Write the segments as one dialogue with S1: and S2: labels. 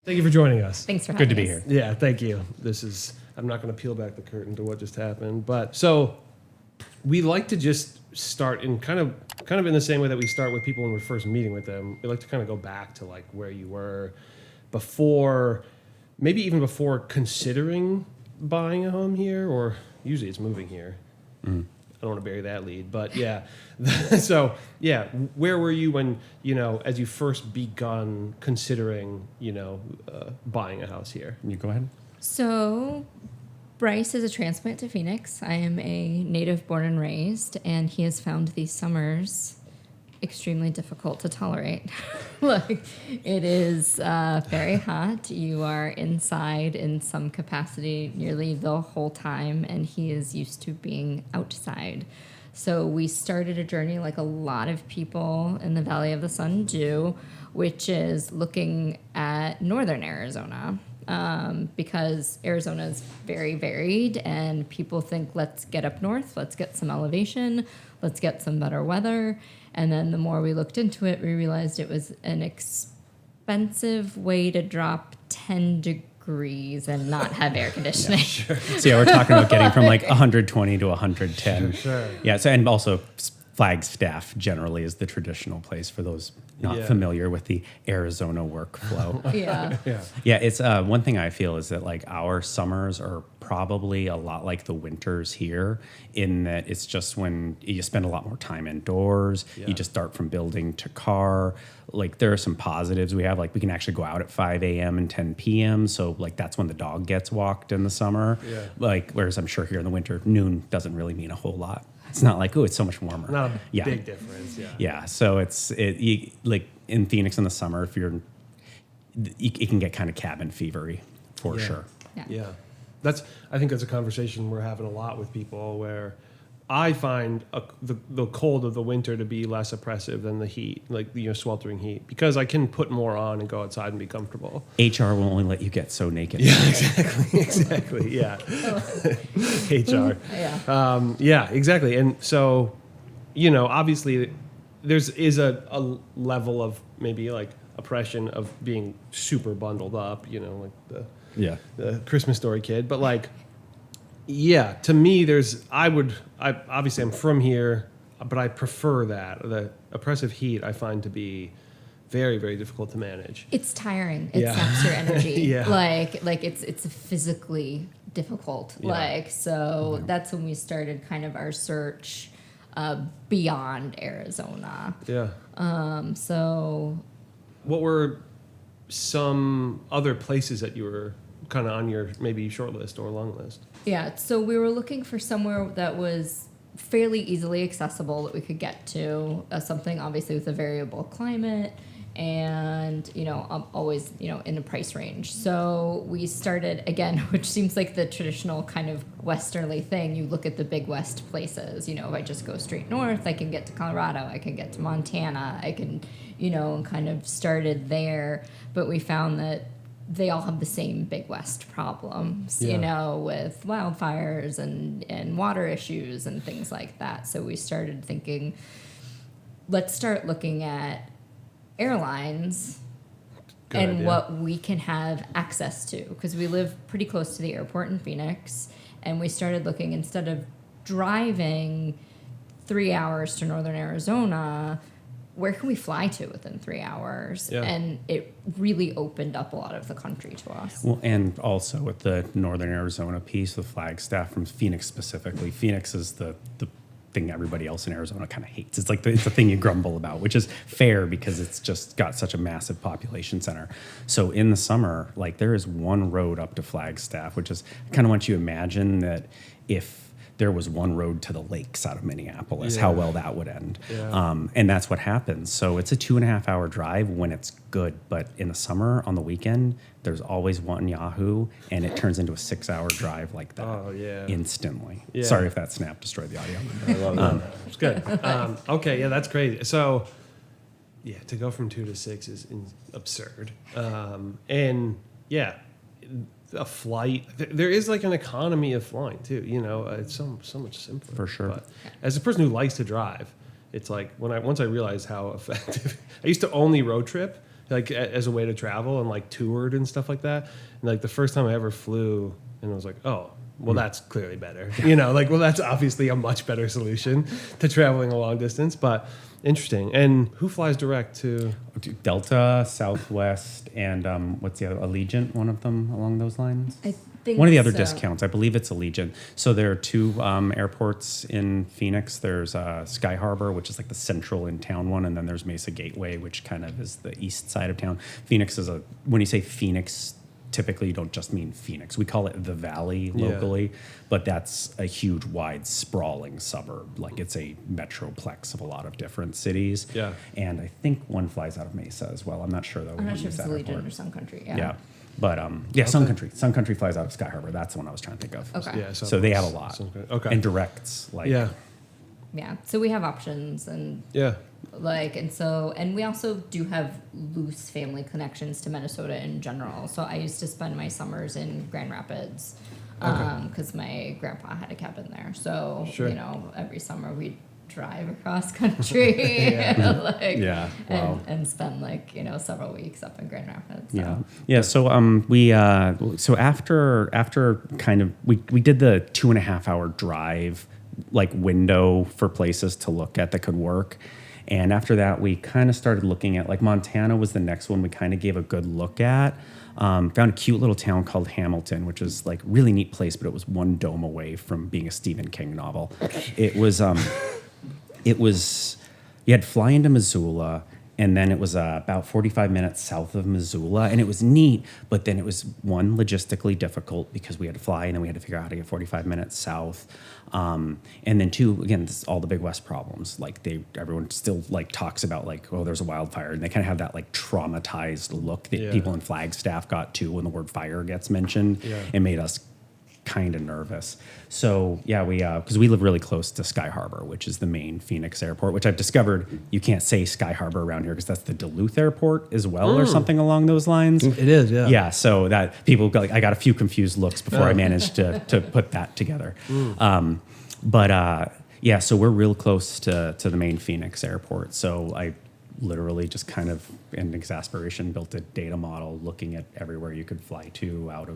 S1: Thank you for joining us.
S2: Thanks for having us.
S3: Good to be here.
S1: Yeah, thank you. I'm not going to peel back the curtain to what just happened, but so we like to just start in kind of in the same way that we start with people when we're first meeting with them. We like to kind of go back to like where you were before, maybe even before considering buying a home here, or usually it's moving here.
S3: Mm.
S1: I don't want to bury that lead, but yeah. So yeah, where were you when, as you first begun considering, buying a house here?
S3: You go ahead.
S2: So Bryce is a transplant to Phoenix. I am a native born and raised, and he has found these summers extremely difficult to tolerate. Like, it is very hot. You are inside in some capacity nearly the whole time, and he is used to being outside. So we started a journey like a lot of people in the Valley of the Sun do, which is looking at northern Arizona. Because Arizona is very varied, and people think, let's get up north, let's get some elevation, let's get some better weather. And then the more we looked into it, we realized it was an expensive way to drop 10 degrees and not have air conditioning.
S3: Yeah, sure. So yeah, we're talking about getting from like 120 to 110.
S1: Sure.
S3: Yeah. So, and also Flagstaff generally is the traditional place for those not familiar with the Arizona workflow.
S2: Yeah.
S3: Yeah, it's one thing I feel is that like our summers are probably a lot like the winters here, in that it's just when you spend a lot more time indoors.
S1: Yeah.
S3: You just dart from building to car. Like there are some positives we have, like we can actually go out at 5 a.m. and 10 p.m. So like that's when the dog gets walked in the summer.
S1: Yeah.
S3: Like whereas I'm sure here in the winter, noon doesn't really mean a whole lot. It's not like, oh, it's so much warmer.
S1: Not a big difference, yeah.
S3: Yeah, so like in Phoenix in the summer, if it can get kind of cabin fevery for sure.
S1: Yeah. I think that's a conversation we're having a lot with people, where I find the cold of the winter to be less oppressive than the heat, like sweltering heat, because I can put more on and go outside and be comfortable.
S3: HR will only let you get so naked.
S1: Yeah, exactly. Yeah. HR.
S2: Yeah.
S1: Exactly. And so, obviously is a level of maybe like oppression of being super bundled up, like the Christmas Story kid, but like, yeah, to me, obviously I'm from here, but I prefer that. The oppressive heat I find to be very, very difficult to manage.
S2: It's tiring. It saps your energy.
S1: Yeah.
S2: Like it's physically difficult.
S1: Yeah.
S2: That's when we started kind of our search beyond Arizona.
S1: Yeah.
S2: So
S1: what were some other places that you were kind of on your maybe short list or long list?
S2: Yeah, so we were looking for somewhere that was fairly easily accessible that we could get to, something obviously with a variable climate and, always, in a price range. So we started, again, which seems like the traditional kind of westerly thing. You look at the big West places, if I just go straight north, I can get to Colorado, I can get to Montana, I can, and kind of started there. But we found that they all have the same big West problems, with wildfires and water issues and things like that. So we started thinking, let's start looking at airlines what we can have access to, because we live pretty close to the airport in Phoenix. And we started looking, instead of driving 3 hours to northern Arizona, where can we fly to within 3 hours?
S1: Yeah.
S2: And it really opened up a lot of the country to us.
S3: Well, and also with the northern Arizona piece, with Flagstaff from Phoenix specifically, Phoenix is the thing everybody else in Arizona kind of hates. It's like it's the thing you grumble about, which is fair because it's just got such a massive population center. So in the summer, like there is one road up to Flagstaff, which is, I kind of want you to imagine that if there was one road to the lakes out of Minneapolis, how well that would end.
S1: Yeah.
S3: And that's what happens. So it's a 2.5 hour drive when it's good, but in the summer on the weekend, there's always one Yahoo, and it turns into a 6 hour drive like that instantly.
S1: Yeah.
S3: Sorry if that snap destroyed the audio.
S1: I love that. It's good. Okay, yeah, that's crazy. So, yeah, to go from 2 to 6 is absurd. And yeah, a flight, there is like an economy of flying too. It's so much simpler.
S3: For sure.
S1: But as a person who likes to drive, it's like once I realized how effective. I used to only road trip. like as a way to travel and like toured and stuff like that. And like the first time I ever flew, and I was like, oh, well, that's clearly better. You know, like, well, that's obviously a much better solution to traveling a long distance. But interesting. And who flies direct to?
S3: Delta, Southwest, and what's the other? Allegiant, one of them along those lines?
S2: I think
S3: one of the other
S2: so.
S3: discounts. I believe it's Allegiant. So there are two airports in Phoenix. There's Sky Harbor, which is like the central in town one, and then there's Mesa Gateway, which kind of is the east side of town. Phoenix is when you say Phoenix, typically you don't just mean Phoenix. We call it the Valley locally, but that's a huge, wide, sprawling suburb. Like it's a metroplex of a lot of different cities.
S1: Yeah.
S3: And I think one flies out of Mesa as well. I'm not sure though.
S2: I'm not sure if it's Allegiant or Sun Country.
S3: Yeah. But Sun Country. Sun Country flies out of Sky Harbor. That's the one I was trying to think of.
S2: Okay.
S1: Yeah,
S3: So they have a lot.
S1: Okay.
S3: And directs. Like,
S1: Yeah.
S2: Yeah. So we have options and
S1: Yeah.
S2: and we also do have loose family connections to Minnesota in general. So I used to spend my summers in Grand Rapids because my grandpa had a cabin there. So,
S1: Sure.
S2: you know, every summer we'd drive across country and spend like, you know, several weeks up in Grand Rapids. So.
S3: Yeah. So after kind of we did the 2.5 hour drive like window for places to look at that could work. And after that, we kind of started looking at, like, Montana was the next one we kind of gave a good look at. Found a cute little town called Hamilton, which is like really neat place, but it was one dome away from being a Stephen King novel. It was, you had to fly into Missoula, and then it was about 45 minutes south of Missoula, and it was neat, but then it was, one, logistically difficult because we had to fly, and then we had to figure out how to get 45 minutes south. And then two, again, this is all the big West problems. Like everyone still like talks about like, oh, there's a wildfire, and they kind of have that like traumatized look that people in Flagstaff got too when the word fire gets mentioned. It made us kind of nervous. So yeah, because we live really close to Sky Harbor, which is the main Phoenix airport, which I've discovered you can't say Sky Harbor around here because that's the Duluth airport as well, or something along those lines.
S1: It is, yeah.
S3: Yeah, so that people got, like, I got a few confused looks before I managed to put that together. So we're real close to the main Phoenix airport. So I literally just kind of in exasperation built a data model looking at everywhere you could fly to out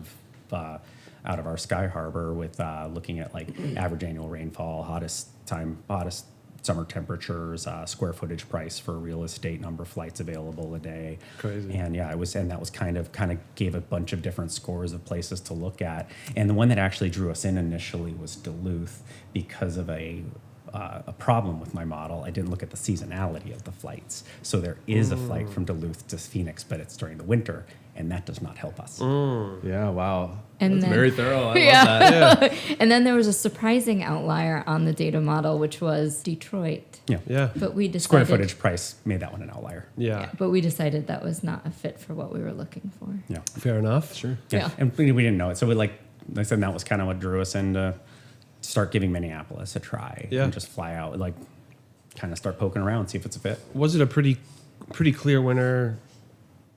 S3: of our Sky Harbor with looking at like average annual rainfall, hottest summer temperatures, square footage price for real estate, number of flights available a day.
S1: Crazy.
S3: And that was kind of gave a bunch of different scores of places to look at. And the one that actually drew us in initially was Duluth because of a problem with my model. I didn't look at the seasonality of the flights. So there is a flight from Duluth to Phoenix, but it's during the winter, and that does not help us.
S4: Yeah, wow.
S2: And
S4: That's
S2: then,
S4: very thorough. I love that.
S2: And then there was a surprising outlier on the data model, which was Detroit.
S1: Yeah.
S2: But we decided
S3: Square footage price made that one an outlier.
S1: Yeah.
S2: but we decided that was not a fit for what we were looking for.
S3: Yeah.
S1: Fair enough. Sure.
S2: Yeah.
S3: And we didn't know it. So like I said, that was kind of what drew us in to start giving Minneapolis a try.
S1: Yeah.
S3: And just fly out, like kind of start poking around, see if it's a fit.
S1: Was it a pretty clear winner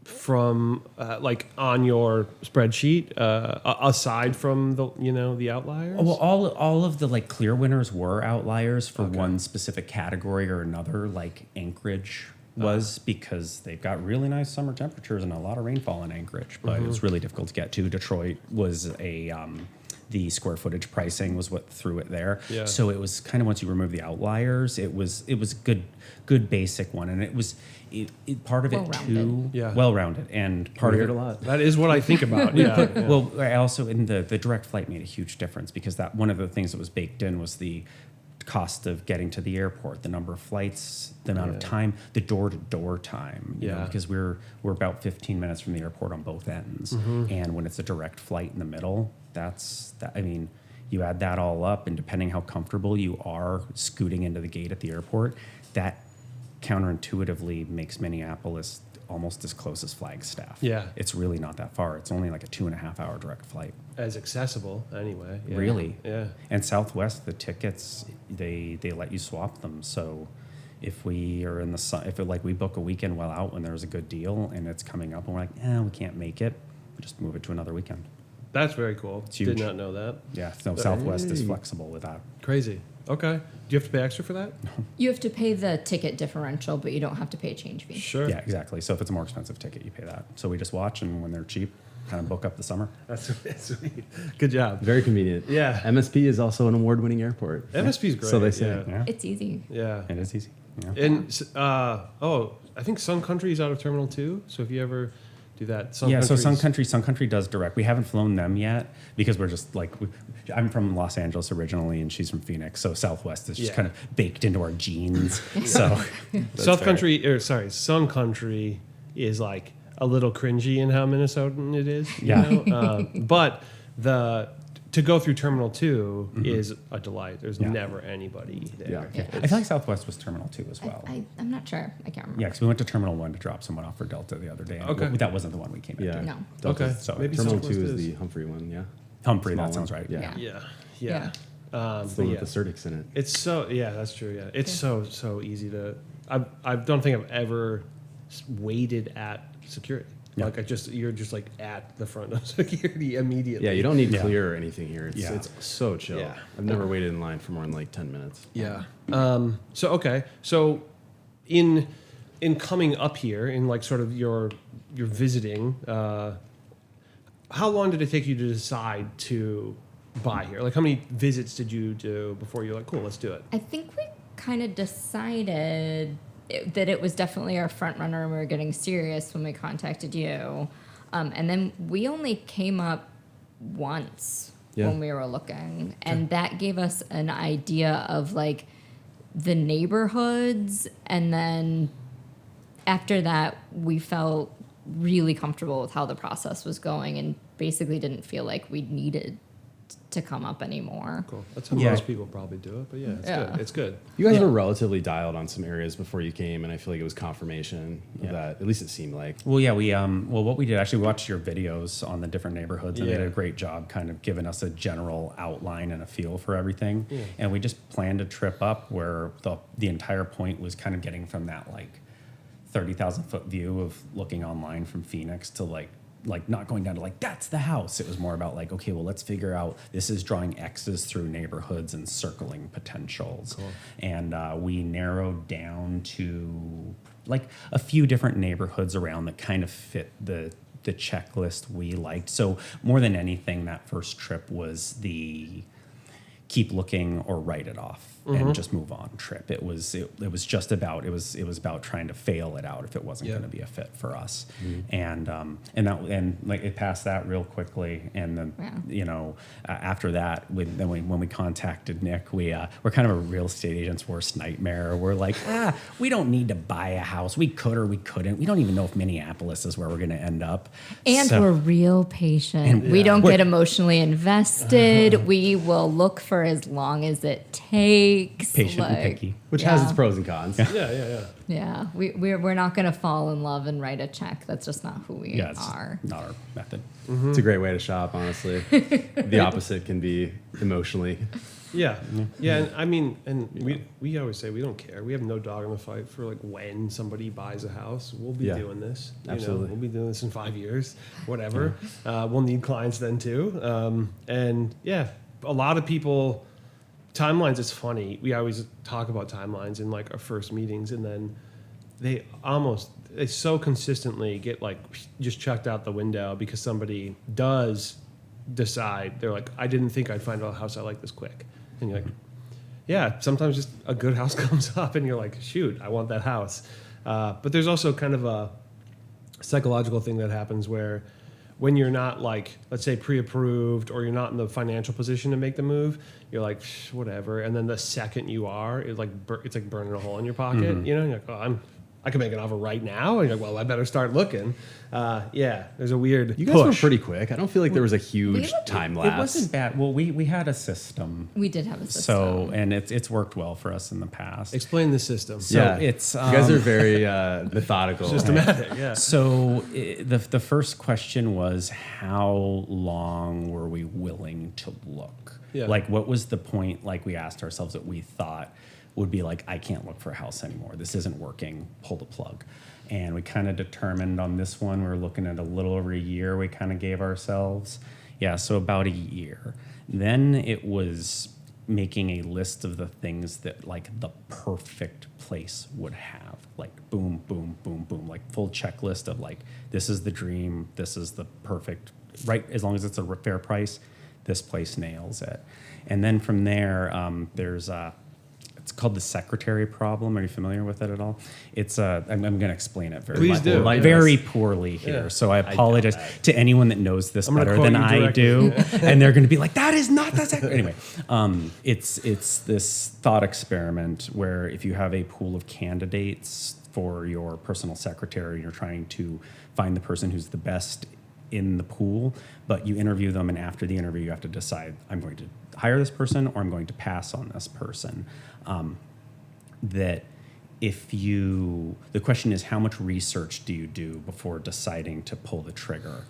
S1: from like on your spreadsheet aside from the outliers?
S3: Well, all of the like clear winners were outliers for one specific category or another, like Anchorage was, because they've got really nice summer temperatures and a lot of rainfall in Anchorage, but it was really difficult to get to. Detroit was the square footage pricing was what threw it there.
S1: Yeah.
S3: So it was kind of, once you remove the outliers, it was good basic one, and it was part of it too.
S1: Yeah.
S3: Well-rounded, and part of it
S4: a lot.
S1: That is what I think about. Yeah.
S3: Well, I also, in the direct flight made a huge difference, because that one of the things that was baked in was the cost of getting to the airport, the number of flights, the amount of time, the door-to-door time. You know, because we're about 15 minutes from the airport on both ends, and when it's a direct flight in the middle, I mean, you add that all up, and depending how comfortable you are scooting into the gate at the airport, that counterintuitively makes Minneapolis almost as close as Flagstaff.
S1: Yeah.
S3: It's really not that far. It's only like a 2.5 hour direct flight.
S1: As accessible anyway. Yeah.
S3: Really.
S1: Yeah.
S3: And Southwest, the tickets, they let you swap them. So if we are in if we book a weekend well out when there's a good deal and it's coming up and we're like, we can't make it, we just move it to another weekend.
S1: That's very cool.
S3: It's huge.
S1: Did not know that.
S3: Yeah. So Southwest is flexible with that.
S1: Crazy. Okay. Do you have to pay extra for that?
S2: You have to pay the ticket differential, but you don't have to pay a change fee.
S1: Sure.
S3: Yeah, exactly. So if it's a more expensive ticket, you pay that. So we just watch, and when they're cheap, kind of book up the summer.
S1: That's sweet. Good job.
S4: Very convenient.
S1: Yeah.
S4: MSP is also an award-winning airport.
S1: MSP is great.
S4: So they say.
S3: Yeah,
S2: It's easy.
S1: Yeah.
S3: it is easy. Yeah.
S1: And I think Sun Country is out of Terminal 2. So if you ever do that,
S3: So Sun Country does direct. We haven't flown them yet because we're just like, I'm from Los Angeles originally, and she's from Phoenix. So Southwest is just kind of baked into our genes. So
S1: Sun Country is like a little cringy in how Minnesotan it is.
S3: Yeah.
S1: But to go through Terminal 2 is a delight. There's never anybody there.
S4: Yeah.
S3: I feel like Southwest was Terminal 2 as well.
S2: I'm not sure. I can't remember.
S3: Yeah, because we went to Terminal 1 to drop someone off for Delta the other day. And
S1: Okay.
S3: that wasn't the one we came
S4: Yeah.
S3: into.
S2: No.
S1: Okay.
S3: So
S1: Maybe
S4: Terminal
S1: Southwest
S4: 2 is the Humphrey one, yeah?
S3: Humphrey,
S4: Small
S3: that sounds
S4: one.
S3: right.
S4: Yeah.
S1: Yeah.
S2: Yeah.
S4: It's the one with the Certix in it.
S1: It's so that's true. Yeah, it's so easy to. I don't think I've ever waited at security.
S3: Yeah.
S1: Like you're just like at the front of security immediately.
S4: Yeah, you don't need clear or anything here. It's so chill.
S1: Yeah.
S4: I've never waited in line for more than like 10 minutes.
S1: Yeah. So in coming up here in like sort of your visiting, how long did it take you to decide to buy here? Like how many visits did you do before you're like, cool, let's do it?
S2: I think we kind of decided that it was definitely our front runner and we were getting serious when we contacted you. And then we only came up once when we were looking. And that gave us an idea of like the neighborhoods. And then after that, we felt really comfortable with how the process was going and basically didn't feel like we needed to come up anymore.
S1: Cool. That's how most people probably do it, but it's
S2: Yeah.
S1: good. It's good.
S4: You guys were relatively dialed on some areas before you came, and I feel like it was confirmation of that. At least it seemed like.
S3: Well, yeah, what we did, actually, we watched your videos on the different neighborhoods, and they did a
S1: Yeah.
S3: great job kind of giving us a general outline and a feel for everything.
S1: Yeah.
S3: And we just planned a trip up where the entire point was kind of getting from that like 30,000 foot view of looking online from Phoenix to like not going down to like, that's the house. It was more about like, okay, well, let's figure out, this is drawing X's through neighborhoods and circling potentials.
S1: Cool.
S3: And we narrowed down to like a few different neighborhoods around that kind of fit the checklist we liked. So more than anything, that first trip was the keep looking or write it off and just move on trip. It was just about it was about trying to fail it out if it wasn't going to be a fit for us. And like it passed that real quickly. And then after that, when we contacted Nick, we're kind of a real estate agent's worst nightmare. We're like, we don't need to buy a house. We could or we couldn't. We don't even know if Minneapolis is where we're going to end up.
S2: And we're real patient. We don't get emotionally invested. We will look for as long as it takes.
S3: Patient and picky.
S4: Which has its pros and cons.
S2: Yeah, we're not going to fall in love and write a check. That's just not who we are.
S3: Not our method.
S4: It's a great way to shop, honestly. The opposite can be emotionally.
S1: Yeah. And I mean, we always say we don't care. We have no dog in the fight for like when somebody buys a house. We'll be doing this.
S4: Absolutely.
S1: We'll be doing this in 5 years, whatever. We'll need clients then too. A lot of people. Timelines is funny. We always talk about timelines in like our first meetings, and then they so consistently get like just chucked out the window because somebody does decide. They're like, I didn't think I'd find a house I like this quick, and you're like, yeah. Sometimes just a good house comes up, and you're like, shoot, I want that house. But there's also kind of a psychological thing that happens where when you're not like, let's say pre-approved or you're not in the financial position to make the move, you're like, whatever. And then the second you are, it's like burning a hole in your pocket, you know? And you're like, oh, I can make an offer right now. And you're like, well, I better start looking. There's a weird
S4: You guys were pretty quick. I don't feel like there was a huge time lapse.
S3: It wasn't bad. Well, we had a system.
S2: We did have a system.
S3: So, and it's worked well for us in the past.
S1: Explain the system.
S3: So it's
S4: you guys are very methodical.
S1: Systematic, yeah.
S3: So the first question was, how long were we willing to look?
S1: Yeah.
S3: Like, what was the point, like we asked ourselves, that we thought would be like, I can't look for a house anymore. This isn't working. Pull the plug. And we kind of determined on this one, we were looking at a little over a year we kind of gave ourselves. Yeah, so about a year. Then it was making a list of the things that like the perfect place would have, like boom, boom, boom, boom, like full checklist of like, this is the dream, this is the perfect, right? As long as it's a fair price, this place nails it. And then from there, it's called the secretary problem. Are you familiar with it at all? It's I'm going to explain it very poorly here. Yeah. So I apologize to anyone that knows this better than I do, and they're going to be like, "That is not the secretary." Anyway, it's this thought experiment where if you have a pool of candidates for your personal secretary, and you're trying to find the person who's the best in the pool, but you interview them, and after the interview, you have to decide: I'm going to hire this person or I'm going to pass on this person. The question is, how much research do you do before deciding to pull the trigger?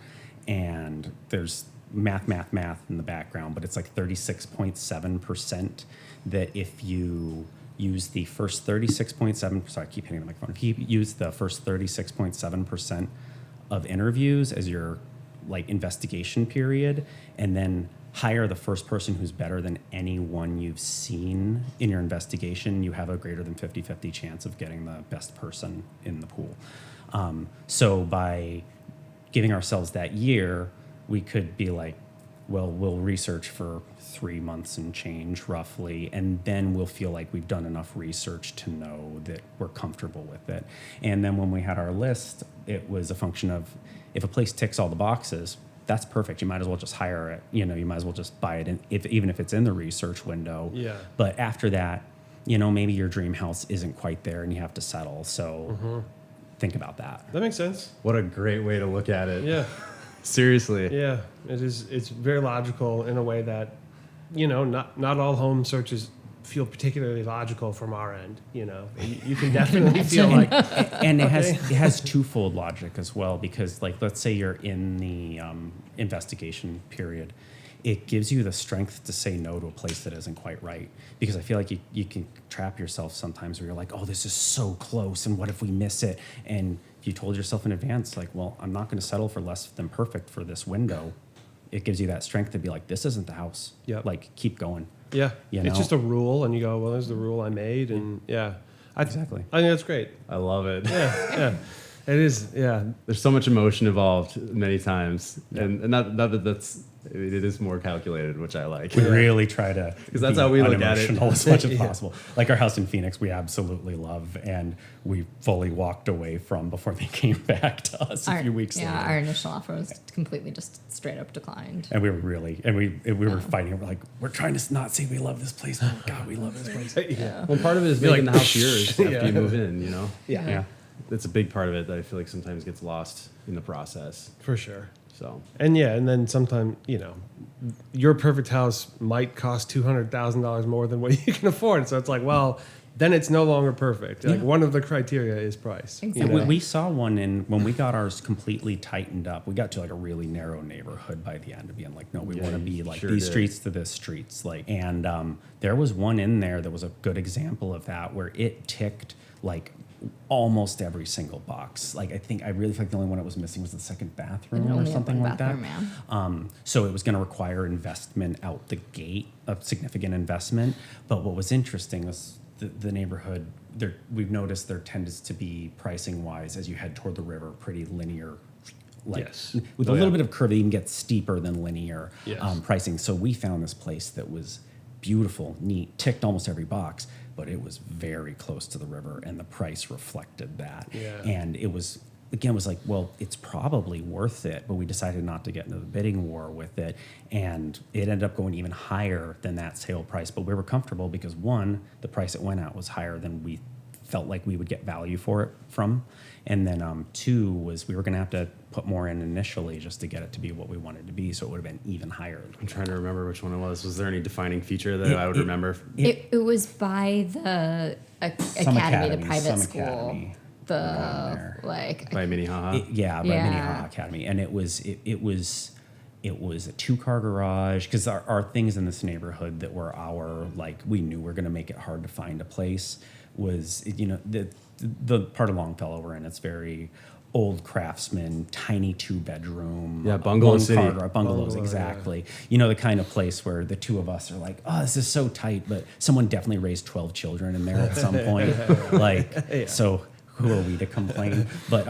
S3: And there's math in the background, but it's like 36.7% that if you use the first 36.7%, sorry, I keep hitting the microphone. If you use the first 36.7% of interviews as your like investigation period, and then hire the first person who's better than anyone you've seen in your investigation, you have a greater than 50-50 chance of getting the best person in the pool. So by giving ourselves that year, we could be like, well, we'll research for 3 months and change roughly, and then we'll feel like we've done enough research to know that we're comfortable with it. And then when we had our list, it was a function of, if a place ticks all the boxes, that's perfect. You might as well just hire it. You might as well just buy it, even if it's in the research window.
S1: Yeah.
S3: But after that, maybe your dream house isn't quite there and you have to settle. So think about that.
S1: That makes sense.
S4: What a great way to look at it.
S1: Yeah.
S4: Seriously.
S1: Yeah, it is. It's very logical in a way that, not all home searches feel particularly logical from our end. You can definitely feel like,
S3: and it has twofold logic as well, because like, let's say you're in the investigation period, it gives you the strength to say no to a place that isn't quite right, because I feel like you can trap yourself sometimes where you're like, oh, this is so close, and what if we miss it? And if you told yourself in advance, like, well, I'm not going to settle for less than perfect for this window, it gives you that strength to be like, this isn't the house.
S1: Yep.
S3: Like, keep going.
S1: Yeah, it's just a rule, and you go, well, there's the rule I made, and
S3: exactly.
S1: I think that's great.
S4: I love it.
S1: Yeah, it is. Yeah,
S4: there's so much emotion involved many times, and not that that's. It is more calculated, which I like.
S3: We really try to,
S4: because that's how we look at it,
S3: as much as possible. Like our house in Phoenix, we absolutely love, and we fully walked away from before they came back to us a few weeks later.
S2: Yeah, our initial offer was completely just straight up declined.
S3: And we were were fighting. We're like, we're trying to not say we love this place. Oh God, we love this place.
S2: Yeah.
S4: Well, part of it is making the house yours after you move in.
S3: Yeah.
S4: That's a big part of it that I feel like sometimes gets lost in the process.
S1: For sure.
S4: So.
S1: And then sometimes, your perfect house might cost $200,000 more than what you can afford. So it's like, well, then it's no longer perfect. Like one of the criteria is price.
S2: Exactly.
S3: We saw one when we got ours completely tightened up. We got to like a really narrow neighborhood by the end of being like, no, we want to be like these streets to this streets. Like, and there was one in there that was a good example of that, where it ticked like almost every single box. Like, I really feel like the only one it was missing was the second bathroom or something like that. So it was going to require investment out the gate, a significant investment. But what was interesting was the neighborhood. We've noticed there tends to be, pricing wise, as you head toward the river, pretty linear. With a little bit of curve, it even gets steeper than linear pricing. So we found this place that was beautiful, neat, ticked almost every box, but it was very close to the river, and the price reflected that.
S1: Yeah.
S3: And it was like, well, it's probably worth it, but we decided not to get into the bidding war with it, and it ended up going even higher than that sale price. But we were comfortable because, one, the price it went at was higher than we felt like we would get value for it from, and then two was we were going to have to put more in initially just to get it to be what we wanted to be, so it would have been even higher.
S4: I'm trying to remember which one it was. Was there any defining feature that I would remember?
S2: It was by the academy, the private school.
S3: Academy.
S4: By Minnehaha.
S3: By Minnehaha Academy, and it was a 2-car garage, because our things in this neighborhood that were we knew we're going to make it hard to find a place was, the part of Longfellow we're in, it's very old craftsman, tiny 2-bedroom,
S4: bungalow city.
S3: bungalows,
S1: Bungalow,
S3: exactly. You know, the kind of place where the two of us are like, oh, this is so tight, but someone definitely raised 12 children in there at some point. So who are we to complain? But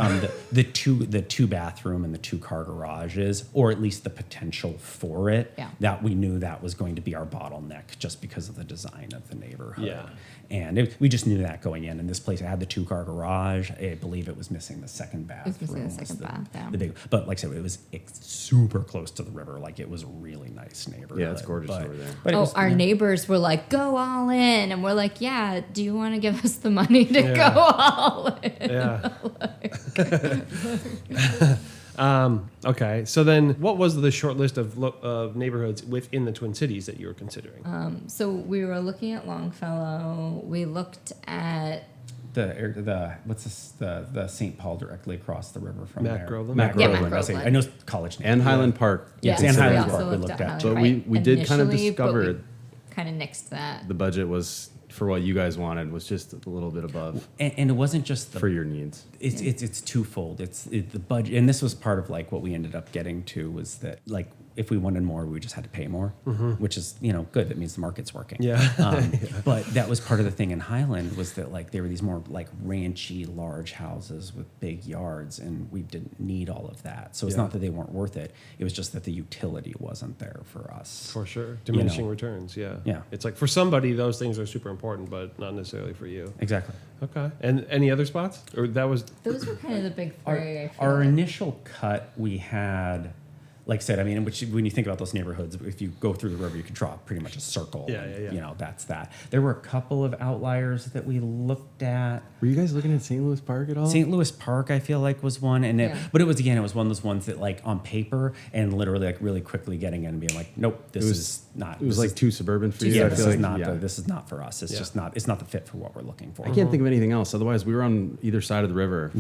S3: the two bathroom and the 2-car garages, or at least the potential for it, that we knew that was going to be our bottleneck just because of the design of the neighborhood.
S1: Yeah.
S3: And we just knew that going in. And this place had the 2-car garage. I believe it was missing the second bathroom.
S2: It was missing the second bath, yeah.
S3: The big, but like I said, it was super close to the river. Like, it was a really nice neighborhood.
S4: Yeah, it's gorgeous over there.
S3: But
S2: our neighbors were like, go all in. And we're like, yeah, do you want to give us the money to go all in?
S1: Yeah. Okay. So then what was the short list of neighborhoods within the Twin Cities that you were considering?
S2: So we were looking at Longfellow. We looked at
S3: the St. Paul directly across the river from
S1: Mac
S3: there.
S1: Groveland?
S3: Mac
S2: Yeah,
S3: Groveland.
S2: Mac Groveland.
S3: I know college name.
S4: And Highland Park.
S3: Yes,
S2: Yeah,
S3: and
S2: so we
S3: Highland
S2: also
S3: Park we
S2: looked
S3: looked
S2: at
S3: at.
S4: But
S2: Highland
S4: we did kind of
S2: initially, but we
S4: discover
S2: kind of nixed that.
S4: the budget was, for what you guys wanted, was just a little bit above
S3: And it wasn't just
S4: for your needs.
S3: It's twofold. It's the budget, and this was part of like what we ended up getting to was that like if we wanted more, we just had to pay more, which is good. That means the market's working.
S1: Yeah.
S3: But that was part of the thing in Highland was that like there were these more like ranchy large houses with big yards, and we didn't need all of that. So it's not that they weren't worth it. It was just that the utility wasn't there for us.
S1: For sure. Diminishing returns. Yeah.
S3: Yeah.
S1: It's like for somebody, those things are super important, but not necessarily for you.
S3: Exactly.
S1: Okay. And any other spots? Or that was
S2: Those were kind of the big three. I feel
S3: Our
S2: like.
S3: initial cut, we had, like I said, I mean, which when you think about those neighborhoods, if you go through the river, you can draw pretty much a circle.
S1: Yeah,
S3: and,
S1: yeah.
S3: You know, that's that. There were a couple of outliers that we looked at.
S4: Were you guys looking at St. Louis Park at all?
S3: St. Louis Park, I feel like, was one, and but it was one of those ones that, like, on paper and literally, like, really quickly getting in and being like, nope, this is not.
S4: It was like too suburban for you.
S3: Yeah,
S4: I
S3: this
S4: feel
S3: is
S4: like,
S3: not. This is not for us. It's just not. It's not the fit for what we're looking for.
S4: I can't think of anything else. Otherwise, we were on either side of the river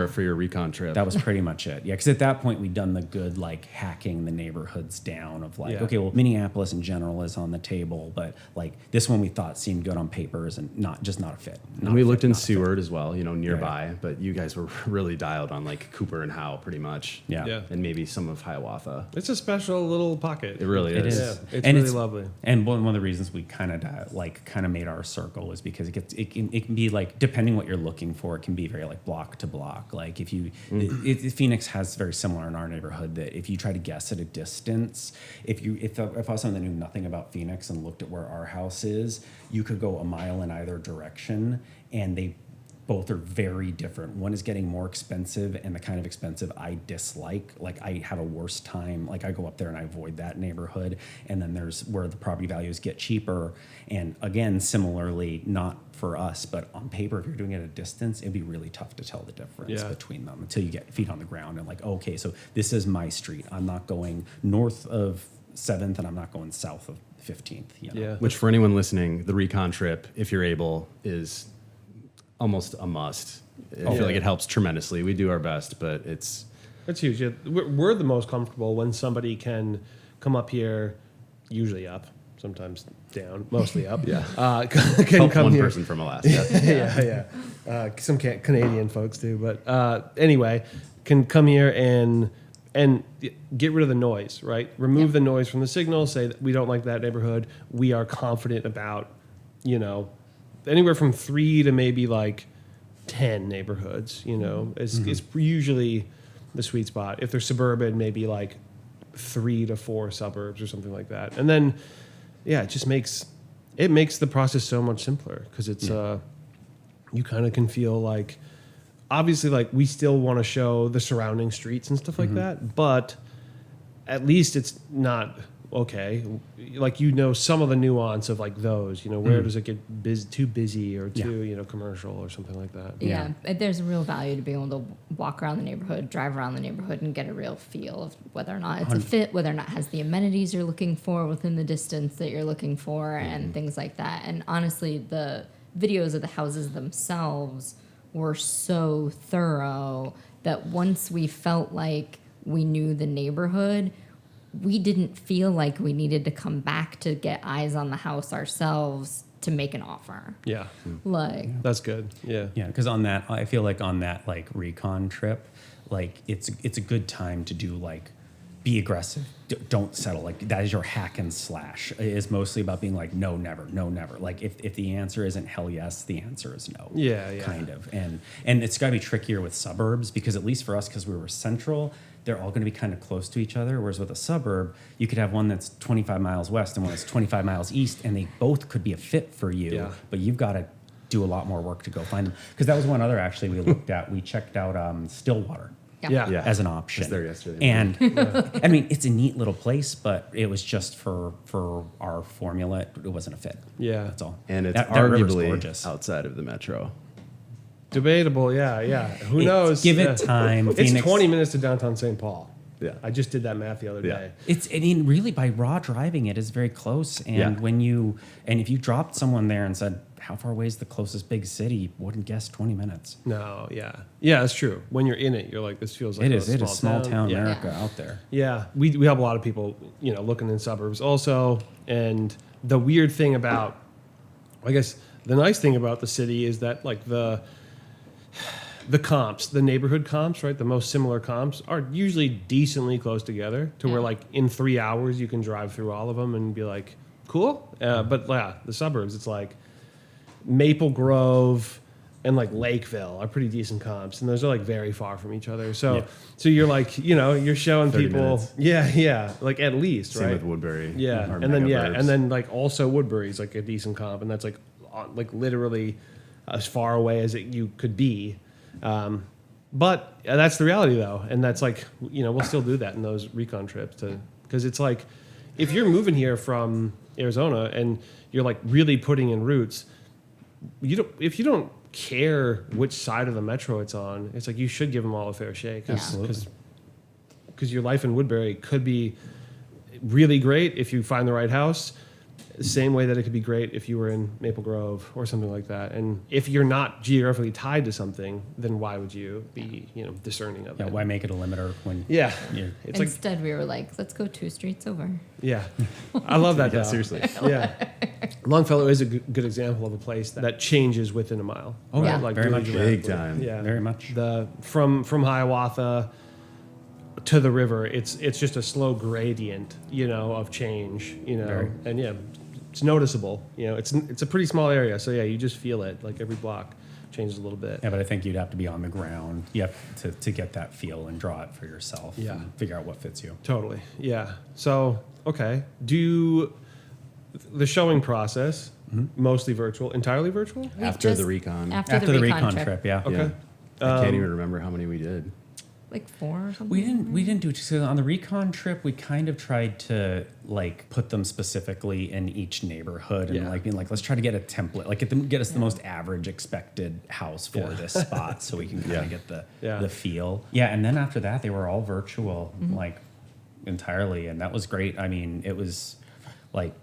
S4: for your recon trip.
S3: That was pretty much it. Yeah, because at that point we'd done the good like hacking the neighborhoods down of like, okay, well Minneapolis in general is on the table, but like this one we thought seemed good on papers and not a fit.
S4: And we looked in Seward as well, nearby, but you guys were really dialed on like Cooper and Howe pretty much.
S1: Yeah.
S4: And maybe some of Hiawatha.
S1: It's a special little pocket.
S4: It really is.
S1: Yeah. It's really lovely.
S3: And one of the reasons we kind of made our circle is because it can be like, depending what you're looking for, it can be very like block to block. Like if you Phoenix has very similar in our neighborhood that if you try to guess at a distance, if I was someone that knew nothing about Phoenix and looked at where our house is, you could go a mile in either direction, and they both are very different. One is getting more expensive, and the kind of expensive I dislike. Like I have a worse time. Like I go up there and I avoid that neighborhood. And then there's where the property values get cheaper. And again, similarly, not for us, but on paper, if you're doing it at a distance, it'd be really tough to tell the difference between them until you get feet on the ground and like, okay, so this is my street. I'm not going north of 7th and I'm not going south of 15th.
S1: Yeah.
S4: Which for anyone listening, the recon trip, if you're able, is almost a must. I feel like it helps tremendously. We do our best, but it's
S1: huge. Yeah. We're the most comfortable when somebody can come up here, usually up, sometimes down, mostly up.
S4: Yeah.
S1: Can
S4: help
S1: come
S4: one
S1: here.
S4: person from Alaska.
S1: Yeah. Some Canadian folks do, but anyway, can come here and get rid of the noise, right? Remove the noise from the signal. Say that we don't like that neighborhood. We are confident about, anywhere from 3 to maybe like 10 neighborhoods. It's usually the sweet spot. If they're suburban, maybe like 3 to 4 suburbs or something like that. And then, it just makes the process so much simpler because it's you kind of can feel like, obviously, like we still want to show the surrounding streets and stuff like that, but at least it's not okay. Like some of the nuance of like those. Where does it get too busy or too commercial or something like that.
S2: Yeah, there's a real value to being able to walk around the neighborhood, drive around the neighborhood, and get a real feel of whether or not it's a fit, whether or not it has the amenities you're looking for within the distance that you're looking for, and things like that. And honestly, the videos of the houses themselves were so thorough that once we felt like we knew the neighborhood, we didn't feel like we needed to come back to get eyes on the house ourselves to make an offer.
S1: Yeah.
S2: Like
S1: That's good. Yeah.
S3: Yeah, because I feel like on that like recon trip, like it's a good time to do like be aggressive. Don't settle. Like that is your hack and slash. It is mostly about being like no, never, no, never. Like if the answer isn't hell yes, the answer is no.
S1: Yeah.
S3: Kind of. And it's got to be trickier with suburbs because at least for us, because we were central, they're all going to be kind of close to each other. Whereas with a suburb, you could have one that's 25 miles west and one that's 25 miles east, and they both could be a fit for you. Yeah. But you've got to do a lot more work to go find them. Because that was one other actually we looked at. We checked out Stillwater.
S1: Yeah.
S3: As an option.
S4: I was there yesterday.
S3: And I mean, it's a neat little place, but it was just for our formula. It wasn't a fit.
S1: Yeah.
S3: That's all.
S4: And it's
S3: that river's
S4: arguably
S3: gorgeous.
S4: outside of the metro.
S1: Debatable. Yeah. Who knows?
S3: Give it time.
S1: It's
S3: Phoenix,
S1: 20 minutes to downtown St. Paul.
S4: Yeah.
S1: I just did that math the other day.
S3: I mean, really by raw driving, it is very close. And if you dropped someone there and said, how far away is the closest big city? You wouldn't guess 20 minutes.
S1: No, yeah. Yeah, that's true. When you're in it, you're like, this feels like
S3: it is small town
S1: yeah.
S3: America out there.
S1: Yeah. We have a lot of people, looking in suburbs also. And the weird thing about, I guess, the nice thing about the city is that like the comps, the neighborhood comps, right? The most similar comps are usually decently close together to where like in 3 hours you can drive through all of them and be like, cool. But yeah, the suburbs, it's like Maple Grove and like Lakeville are pretty decent comps, and those are like very far from each other. So you're like, you're showing people,
S4: minutes.
S1: like at least,
S4: Same
S1: right?
S4: with Woodbury.
S1: Yeah, and then like also Woodbury's like a decent comp, and that's like literally as far away as you could be. But that's the reality though, and that's like we'll still do that in those recon trips because it's like if you're moving here from Arizona and you're like really putting in roots. If you don't care which side of the metro it's on, it's like you should give them all a fair shake. Because your life in Woodbury could be really great if you find the right house. Same way that it could be great if you were in Maple Grove or something like that. And if you're not geographically tied to something, then why would you be discerning of it?
S3: Why make it a limiter when
S1: it's
S2: instead we were like, let's go 2 streets over.
S1: Yeah, I love that.
S4: Yeah, seriously.
S1: Yeah, Longfellow is a good example of a place that changes within a mile.
S3: Oh
S1: right?
S3: yeah,
S1: like
S3: very
S1: really
S3: much,
S4: big time.
S1: Yeah,
S3: very much.
S1: From Hiawatha to the river, it's just a slow gradient, of change,
S3: Very.
S1: and it's noticeable. It's a pretty small area, so you just feel it. Like every block changes a little bit.
S3: Yeah, but I think you'd have to be on the ground. You have to get that feel and draw it for yourself.
S1: Yeah,
S3: and figure out what fits you.
S1: Totally. Yeah. So okay, do the showing process mostly virtual, entirely virtual?
S4: After the recon.
S2: After the recon
S3: trip, yeah.
S1: Okay.
S4: I can't even remember how many we did.
S2: Like 4 or something.
S3: We didn't do it. So on the recon trip, we kind of tried to like put them specifically in each neighborhood and like being like, let's try to get a template, like get us the most average expected house for this spot, so we can kind of get the feel. Yeah, and then after that, they were all virtual, like entirely, and that was great. I mean, it was like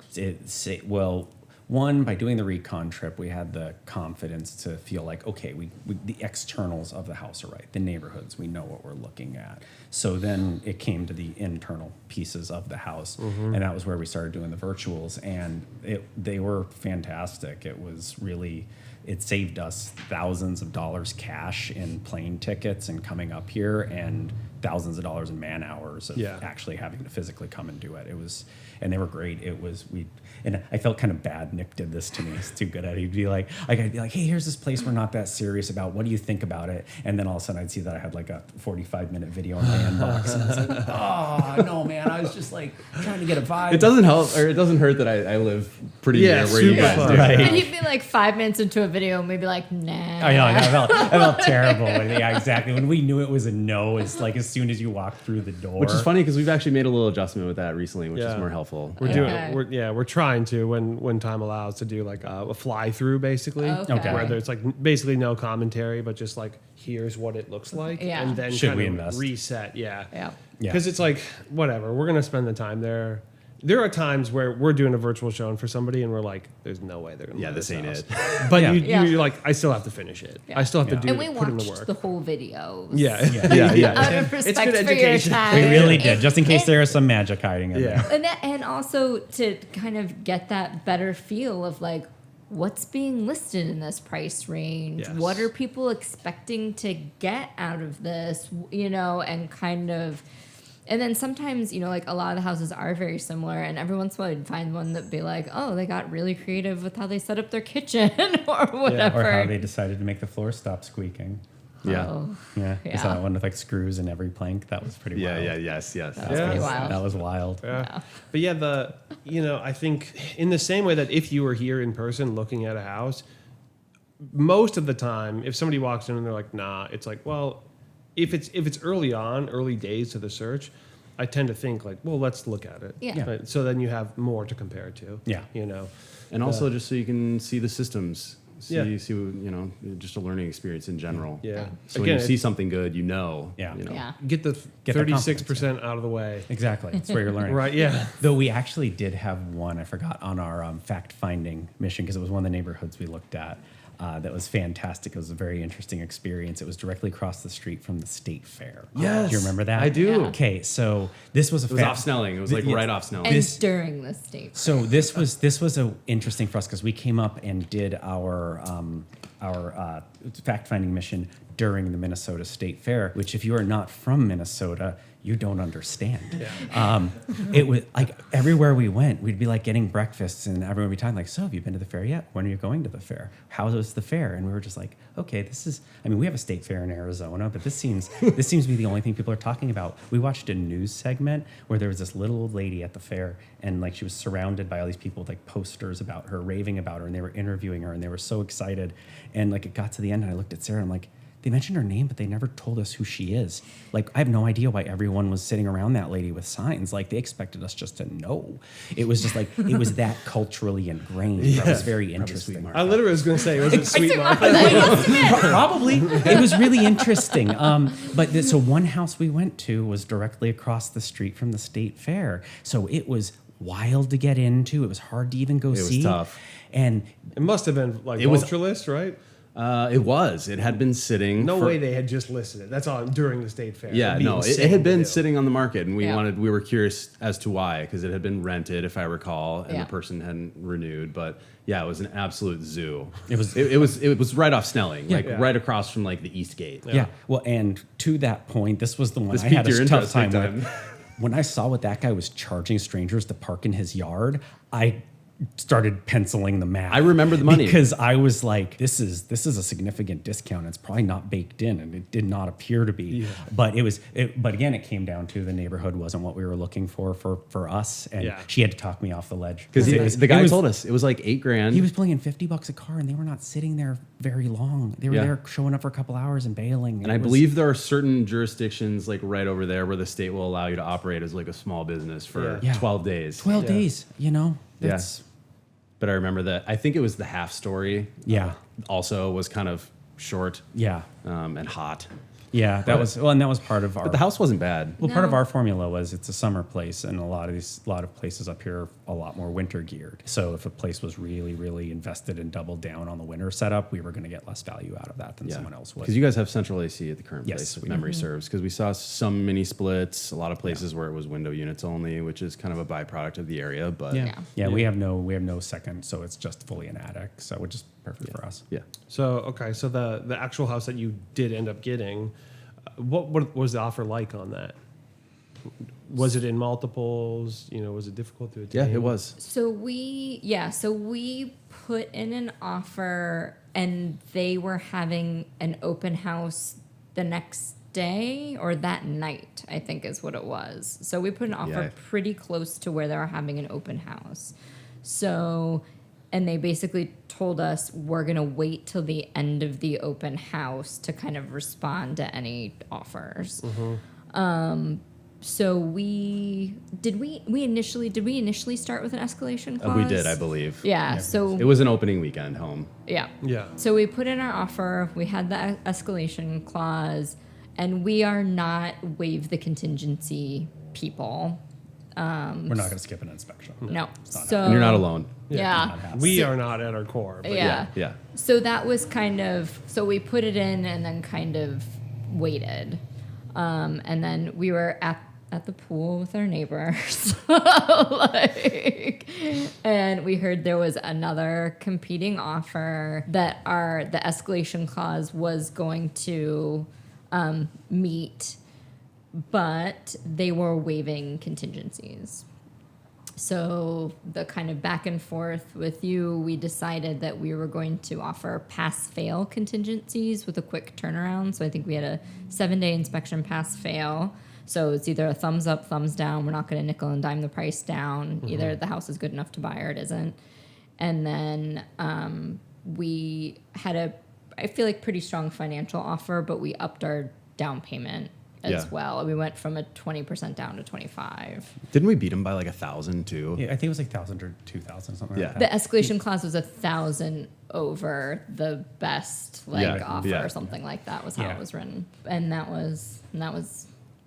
S3: one, by doing the recon trip, we had the confidence to feel like, okay, we the externals of the house are right, the neighborhoods, we know what we're looking at. So then it came to the internal pieces of the house, and that was where we started doing the virtuals, and they were fantastic. It was really, it saved us thousands of dollars cash in plane tickets and coming up here, and thousands of dollars in man hours of actually having to physically come and do it. It was, and they were great. And I felt kind of bad. Nick did this to me. He's too good at it. I'd be like, hey, here's this place we're not that serious about. What do you think about it? And then all of a sudden I'd see that I had like a 45-minute video in my inbox. And I was like, oh, no, man. I was just like trying to get a vibe.
S4: It doesn't help, or it doesn't hurt that I live pretty near where you guys do.
S3: Right.
S2: And you'd be like 5 minutes into a video and maybe like, nah.
S3: I know. I felt terrible. Yeah, exactly. When we knew it was a no, it's like as soon as you walk through the door.
S4: Which is funny because we've actually made a little adjustment with that recently, which is more helpful.
S1: We're trying to when time allows to do like a fly through basically, where there's like basically no commentary, but just like here's what it looks like, and then
S3: should
S1: kind
S3: we
S1: of
S3: invest?
S1: Reset,
S2: Yeah.
S1: Because it's like whatever, we're gonna spend the time there. There are times where we're doing a virtual showing for somebody and we're like, there's no way they're going to
S4: this ain't it.
S1: But you're like, I still have to finish it. I still have to
S2: and we
S1: put in the
S2: watched
S1: work.
S2: the whole video.
S1: Yeah.
S2: Out of respect
S1: good
S2: for your
S1: education.
S2: time.
S3: We really did, just in case there is some magic hiding in there.
S2: And also to kind of get that better feel of like, what's being listed in this price range?
S1: Yes.
S2: What are people expecting to get out of this? And kind of, and then sometimes, like a lot of the houses are very similar, and every once in a while I'd find one that'd be like, oh, they got really creative with how they set up their kitchen or whatever.
S3: Or how they decided to make the floor stop squeaking.
S4: Yeah.
S2: Oh,
S3: Yeah. I saw that one with like screws in every plank. That was pretty wild.
S4: Yes.
S2: That's pretty wild.
S3: That was wild.
S1: Yeah. But yeah, I think in the same way that if you were here in person looking at a house, most of the time, if somebody walks in and they're like, nah, it's like, well, if it's early days to the search, I tend to think like, well, let's look at it.
S2: Yeah.
S1: Right? So then you have more to compare to.
S3: Yeah.
S4: And also just so you can see the systems. See,
S1: Yeah.
S4: just a learning experience in general.
S1: Yeah.
S4: So when you see something good,
S3: Yeah.
S2: Yeah.
S1: Get the
S3: Get the
S1: 36% out of the way.
S3: Exactly. That's where you're learning.
S1: Right, yeah.
S3: Though we actually did have one, I forgot, on our fact-finding mission, because it was one of the neighborhoods we looked at. That was fantastic. It was a very interesting experience. It was directly across the street from the state fair.
S4: Yes.
S3: Do you remember that?
S4: I do.
S2: Yeah.
S3: Okay, so this was a
S4: It was off Snelling. It was like right off Snelling.
S2: And during the state.
S3: So this was a interesting for us because we came up and did our fact-finding mission during the Minnesota State Fair, which if you are not from Minnesota, you don't understand.
S1: Yeah.
S3: It was like everywhere we went, we'd be like getting breakfasts and everyone would be talking like, so have you been to the fair yet? When are you going to the fair? How was the fair? And we were just like, okay, we have a state fair in Arizona, but this seems to be the only thing people are talking about. We watched a news segment where there was this little old lady at the fair and like she was surrounded by all these people with like posters about her, raving about her, and they were interviewing her and they were so excited. And like it got to the end and I looked at Sarah and I'm like, they mentioned her name, but they never told us who she is. Like, I have no idea why everyone was sitting around that lady with signs. Like, they expected us just to know. It was just like, it was that culturally ingrained. That was very interesting.
S1: I literally was going to say, was it Sweet Martha?
S3: Probably. It was really interesting. So one house we went to was directly across the street from the state fair. So it was wild to get into. It was hard to even go see.
S4: It was tough.
S3: And
S1: It must have been like vulture list, right?
S4: It was. It had been sitting.
S1: No way they had just listed it. That's all during the state fair.
S4: Yeah,
S1: It'd be
S4: no, it
S1: insane
S4: had
S1: to
S4: been
S1: do.
S4: sitting on the market, and we
S2: Yeah.
S4: were curious as to why, because it had been rented, if I recall, and
S2: Yeah.
S4: the person hadn't renewed. But yeah, it was an absolute zoo.
S3: It was-
S4: It was right off Snelling, like
S1: Yeah.
S4: right across from like the East Gate.
S3: Yeah. Well, and to that point, this was the one
S4: This
S3: I had
S4: piqued your
S3: a tough
S4: interest
S3: time
S4: big
S3: with.
S4: time.
S3: When I saw what that guy was charging strangers to park in his yard, I started penciling the math.
S4: I remember the money.
S3: because I was like, this is a significant discount. It's probably not baked in, and it did not appear to be.
S1: Yeah.
S3: But but again, it came down to the neighborhood wasn't what we were looking for us, and
S1: Yeah.
S3: she had to talk me off the ledge
S4: Because the guy told us it was like $8,000.
S3: he was pulling in $50 a car, and they were not sitting there very long. They were
S4: Yeah.
S3: there showing up for a couple hours and bailing.
S4: And I believe there are certain jurisdictions like right over there where the state will allow you to operate as like a small business for
S3: Yeah.
S4: 12 days.
S3: 12
S1: Yeah.
S3: days.
S4: Yeah.
S3: That's
S4: But I remember that. I think it was the half story.
S3: Yeah.
S4: Also was kind of short
S3: yeah.
S4: and hot.
S3: Yeah, that was well, and that was part of our.
S4: But the house wasn't bad.
S3: Well, part of
S2: No.
S3: our formula was it's a summer place, and a lot of places up here are a lot more winter geared. So if a place was really, really invested and doubled down on the winter setup, we were going to get less value out of that than someone else would.
S4: Because you guys have central AC at the current
S3: Yes,
S4: place, if
S3: we
S4: memory serves. Because we saw some mini splits, a lot of places where it was window units only, which is kind of a byproduct of the area. But
S3: yeah, we have no second, so it's just fully an attic, so which is perfect for us.
S4: yeah.
S1: So the actual house that you did end up getting, what was the offer like on that? Was it in multiples? Was it difficult to attain?
S4: Yeah, it was.
S2: So we put in an offer, and they were having an open house the next day or that night, I think is what it was. So we put an offer
S4: Yeah.
S2: pretty close to where they were having an open house. So, and they basically told us we're going to wait till the end of the open house to kind of respond to any offers. So we initially start with an escalation clause?
S4: We did, I believe.
S2: Yeah. So
S4: It was an opening weekend home.
S2: yeah.
S1: Yeah.
S2: So we put in our offer. We had the escalation clause, and we are not waive the contingency people.
S3: We're not going to skip an inspection.
S2: No.
S3: not
S2: So
S4: And you're not alone.
S2: Yeah.
S1: We are not at our core. But
S2: Yeah.
S4: Yeah.
S2: So that was kind of, so we put it in and then kind of waited. And then we were at at the pool with our neighbors. Like, and we heard there was another competing offer that the escalation clause was going to meet, but they were waiving contingencies. So the kind of back and forth with you, we decided that we were going to offer pass-fail contingencies with a quick turnaround. So I think we had a 7-day inspection pass-fail. So it's either a thumbs up, thumbs down. We're not going to nickel and dime the price down. Mm-hmm. Either the house is good enough to buy or it isn't. And then we had I feel like, pretty strong financial offer, but we upped our down payment as well. We went from a 20% down to 25.
S4: Didn't we beat them by like 1,000 too?
S3: Yeah, I think it was like 1,000 or 2,000, something like that.
S2: The escalation clause was 1,000 over the best offer or something like that was how it was written. And that was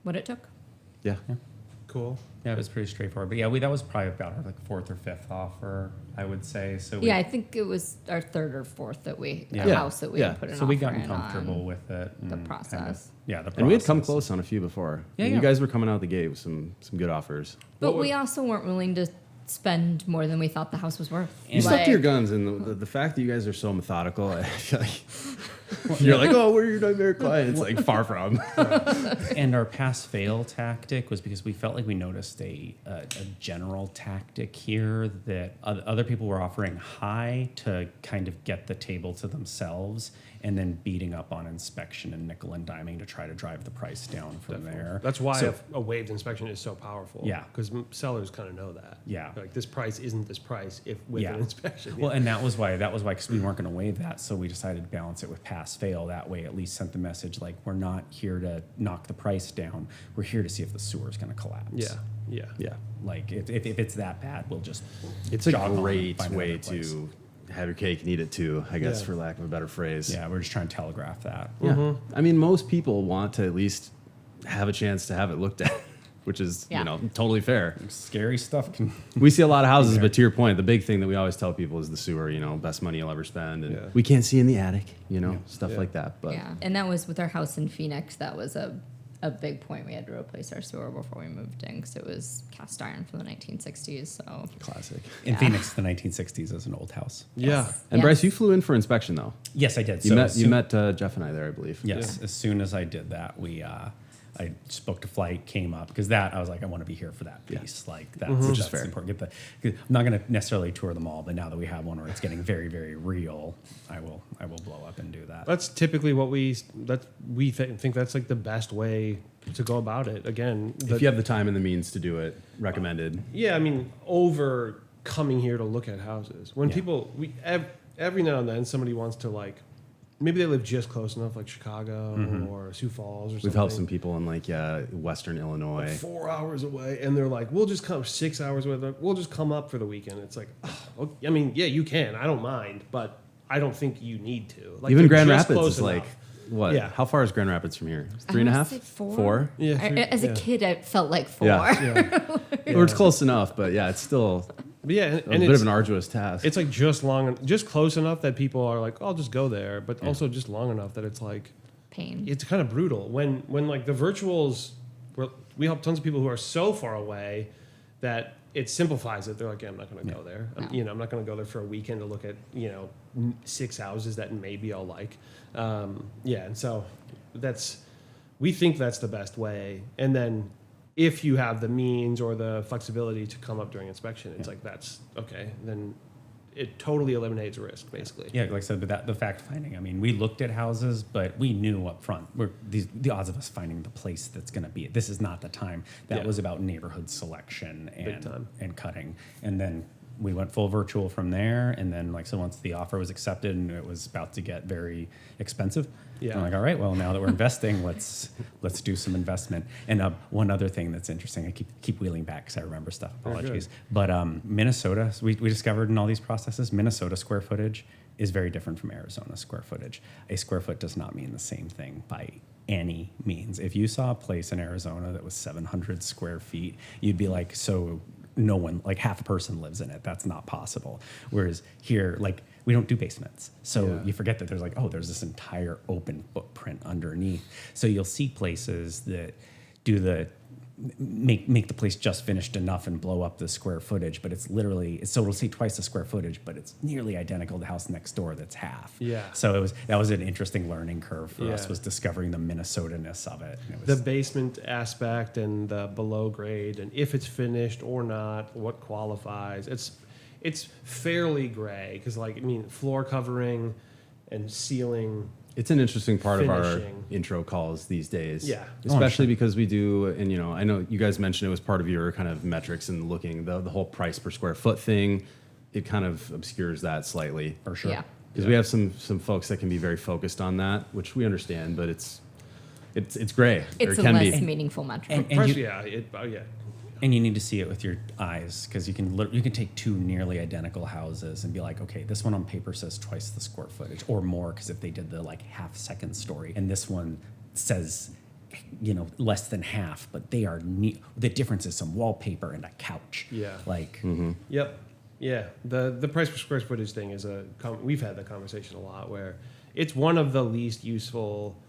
S2: what it took.
S4: Yeah.
S1: Cool.
S3: Yeah, it was pretty straightforward. But yeah, that was probably about our like fourth or fifth offer, I would say. So
S2: I think it was our third or fourth house that we had put an offer in.
S3: So we got comfortable with it.
S2: The process.
S3: The process.
S4: And we had come close on a few before.
S3: Yeah,
S4: You guys were coming out the gate with some good offers.
S2: But we also weren't willing to spend more than we thought the house was worth.
S4: You stuck to your guns, and the fact that you guys are so methodical, I feel like you're like, oh, we're your nightmare client. It's like far from.
S3: And our pass-fail tactic was because we felt like we noticed a general tactic here that other people were offering high to kind of get the table to themselves, and then beating up on inspection and nickel and diming to try to drive the price down from there.
S1: That's why a waived inspection is so powerful.
S3: Yeah.
S1: Because sellers kind of know that.
S3: Yeah.
S1: Like, this price isn't this price if with an inspection.
S3: Well, and that was why, because we weren't going to waive that. So we decided to balance it with pass-fail. That way, at least sent the message, like, we're not here to knock the price down. We're here to see if the sewer is going to collapse.
S4: Yeah.
S3: Like, if it's that bad, we'll just
S4: It's a
S3: jog on,
S4: great
S3: find
S4: way
S3: another place.
S4: to have your cake and eat it too, I guess, for lack of a better phrase.
S3: Yeah, we're just trying to telegraph that.
S4: Yeah. Mm-hmm. I mean, most people want to at least have a chance to have it looked at, which is, totally fair.
S3: Scary stuff can...
S4: We see a lot of houses, but to your point, the big thing that we always tell people is the sewer, best money you'll ever spend. And we can't see in the attic, stuff like that. But
S2: and that was with our house in Phoenix. That was a big point. We had to replace our sewer before we moved in because it was cast iron from the 1960s. So
S4: classic.
S3: In Phoenix, the 1960s is an old house.
S1: Yeah.
S4: And Bryce, you flew in for inspection though.
S3: Yes, I did.
S4: You met Jeff and I there, I believe.
S3: Yes. As soon as I did that, I just booked a flight, came up, because I was like, I want to be here for that piece. Like, that's
S4: fair.
S3: important. I'm not going to necessarily tour them all, but now that we have one where it's getting very, very real, I will blow up and do that.
S1: That's typically what we think that's like the best way to go about it. Again,
S4: if you have the time and the means to do it, recommended.
S1: Yeah, I mean, over coming here to look at houses. When people, every now and then somebody wants to, like, maybe they live just close enough, like Chicago or Sioux Falls or something.
S4: We've helped some people in like Western Illinois.
S1: Like 4 hours away, and they're like, we'll just come 6 hours away. We'll just come up for the weekend. It's like, I mean, yeah, you can. I don't mind, but I don't think you need to. Like,
S4: even Grand Rapids is like, what?
S1: Yeah.
S4: How far is Grand Rapids from here? 3.5?
S2: 4?
S1: Yeah.
S2: As a kid, I felt like 4.
S4: Yeah. Or it's close enough, but yeah, it's still...
S1: Yeah,
S4: and a bit of an arduous task.
S1: It's like just close enough that people are like, I'll just go there, but also just long enough that it's like
S2: pain.
S1: It's kind of brutal when like the virtuals. We help tons of people who are so far away that it simplifies it. They're like, I'm not going to go there.
S2: No.
S1: I'm not going to go there for a weekend to look at 6 houses that maybe I'll like. And so we think that's the best way, and then. If you have the means or the flexibility to come up during inspection, it's like, that's okay. Then it totally eliminates risk, basically.
S3: Yeah, like I said, but the fact finding. I mean, we looked at houses, but we knew up front the odds of us finding the place that's going to be. This is not the time. That was about neighborhood selection and cutting, and then we went full virtual from there. And then, once the offer was accepted and it was about to get very expensive. Yeah. I'm like, all right, well, now that we're investing, let's do some investment. And one other thing that's interesting, I keep wheeling back because I remember stuff. Apologies. But Minnesota, we discovered in all these processes, Minnesota square footage is very different from Arizona square footage. A square foot does not mean the same thing by any means. If you saw a place in Arizona that was 700 square feet, you'd be like, so no one, like half a person lives in it. That's not possible. Whereas here, we don't do basements. So you forget that there's this entire open footprint underneath. So you'll see places that do the make the place just finished enough and blow up the square footage, but so it'll say twice the square footage, but it's nearly identical to the house next door that's half.
S1: Yeah.
S3: So that was an interesting learning curve for us,
S1: Yeah.
S3: was discovering the Minnesota-ness of it. And it
S1: The
S3: was,
S1: basement aspect and the below grade, and if it's finished or not, what qualifies. It's fairly gray because, like, I mean, floor covering and ceiling.
S4: It's an interesting part of our
S1: Finishing.
S4: intro calls these days.
S1: Yeah.
S4: Especially because we do, and I know you guys mentioned it was part of your kind of metrics and looking, the whole price per square foot thing, it kind of obscures that slightly.
S3: for sure.
S2: Yeah.
S4: Because we have some folks that can be very focused on that, which we understand, but it's gray.
S2: It's
S4: or
S2: a
S4: can
S2: less
S4: be.
S2: meaningful metric.
S3: And
S1: Price,
S3: you-
S1: yeah.
S3: And you need to see it with your eyes, because you can take two nearly identical houses and be like, okay, this one on paper says twice the square footage or more, because if they did the like half second story, and this one says less than half, but they are the difference is some wallpaper and a couch.
S1: Yeah.
S3: Like
S1: Yep. Yeah. The price per square footage thing is we've had that conversation a lot, where it's one of the least useful,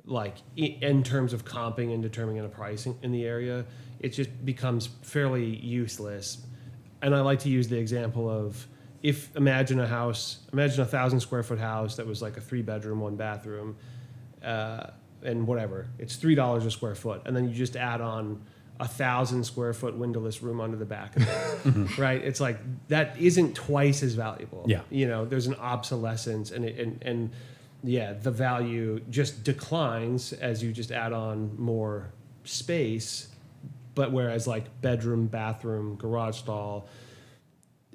S1: like in terms of comping and determining a pricing in the area. It just becomes fairly useless. And I like to use the example of, imagine a 1,000 square foot house that was like a 3-bedroom, 1-bathroom, and whatever, it's $3 a square foot. And then you just add on 1,000 square foot windowless room under the back of it, right? It's like, that isn't twice as valuable.
S3: Yeah.
S1: There's an obsolescence, and the value just declines as you just add on more space. But whereas like bedroom, bathroom, garage stall,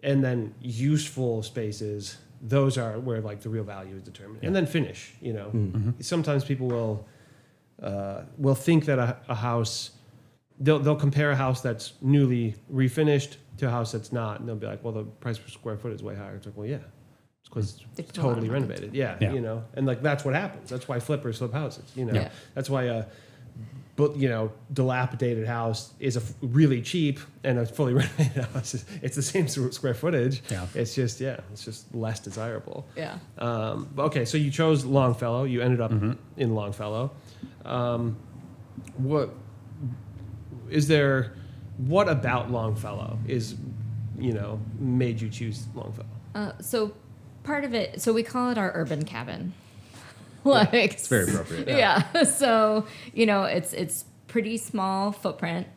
S1: and then useful spaces, those are where like the real value is determined.
S3: Yeah.
S1: And then finish, Sometimes people will think that a house, they'll compare a house that's newly refinished to a house that's not, and they'll be like, well, the price per square foot is way higher. It's like, well, yeah, it's because
S2: They
S1: it's
S2: put a lot of
S1: totally
S2: money
S1: renovated. Yeah,
S3: Yeah.
S1: and like that's what happens. That's why flippers flip houses.
S2: Yeah.
S1: That's why but dilapidated house is really cheap, and a fully renovated house it's the same square footage.
S3: Yeah.
S1: It's just less desirable.
S2: Yeah.
S1: But okay, so you chose Longfellow. You ended up in Longfellow. What about Longfellow made you choose Longfellow?
S2: So part of it, so we call it our urban cabin. Like,
S4: It's very appropriate.
S2: yeah. So, it's pretty small footprint.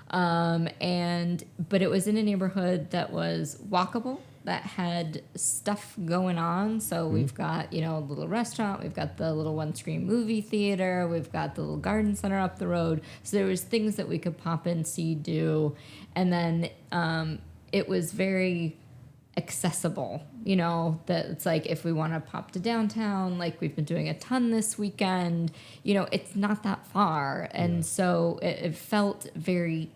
S2: But it was in a neighborhood that was walkable, that had stuff going on. So we've got, a little restaurant, we've got the little one-screen movie theater, we've got the little garden center up the road. So there was things that we could pop in, see, do. And then it was very accessible, that it's like, if we want to pop to downtown, like we've been doing a ton this weekend, it's not that far. And so it felt very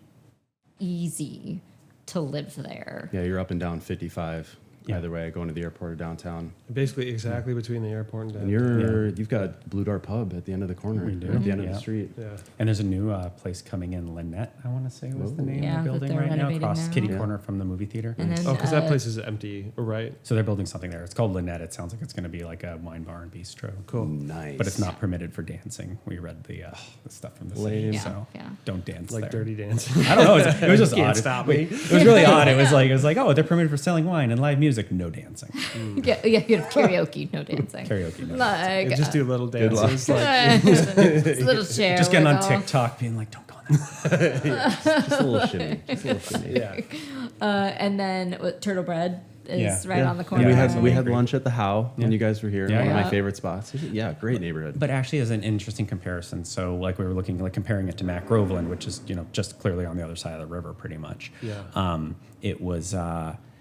S2: easy to live there.
S4: Yeah, you're up and down 55 either way, going to the airport or downtown.
S1: Basically, exactly between the airport and
S4: And you've got Blue Dart Pub at the end of the corner.
S3: We do.
S4: Or at the end of
S3: Yeah.
S4: the street.
S1: yeah.
S3: And there's a new place coming in, Lynette, I want to say was the name
S2: Yeah,
S3: of the
S2: that
S3: building
S2: they're
S3: right now,
S2: renovating
S3: across
S2: now.
S3: kitty
S4: Yeah.
S3: corner from the movie theater.
S2: And then,
S1: Oh, because that place is empty, right?
S3: So they're building something there. It's called Lynette. It sounds like it's going to be like a wine bar and bistro.
S1: Cool.
S4: Nice.
S3: But it's not permitted for dancing. We read the stuff from the
S4: Lame.
S3: city,
S2: Yeah,
S3: so
S2: yeah.
S3: don't dance
S1: Like
S3: there.
S1: Dirty Dancing.
S3: I don't know. It was just
S1: Can't
S3: odd.
S1: stop me.
S3: It was really odd. It was like, oh, they're permitted for selling wine and live music, no dancing.
S2: Yeah, you have karaoke, no dancing.
S3: Karaoke, no
S2: Like,
S1: Just do little
S4: Good luck.
S1: dances. Like,
S2: little chair.
S3: Just getting on
S2: wiggle.
S3: TikTok, being like, don't go on that.
S4: Just a little shimmy. Just a little shimmy.
S1: yeah.
S2: And then Turtle Bread is
S3: Yeah.
S2: right
S4: Yeah.
S2: on the corner.
S4: And we had
S3: Great.
S4: lunch at the How when
S3: Yeah.
S4: you guys were here.
S3: Yeah,
S4: One of
S2: yeah.
S4: my favorite spots. Yeah, great neighborhood.
S3: But actually, as an interesting comparison, so like we were looking, like comparing it to Mac Groveland, which is just clearly on the other side of the river, pretty much.
S1: Yeah.
S3: It was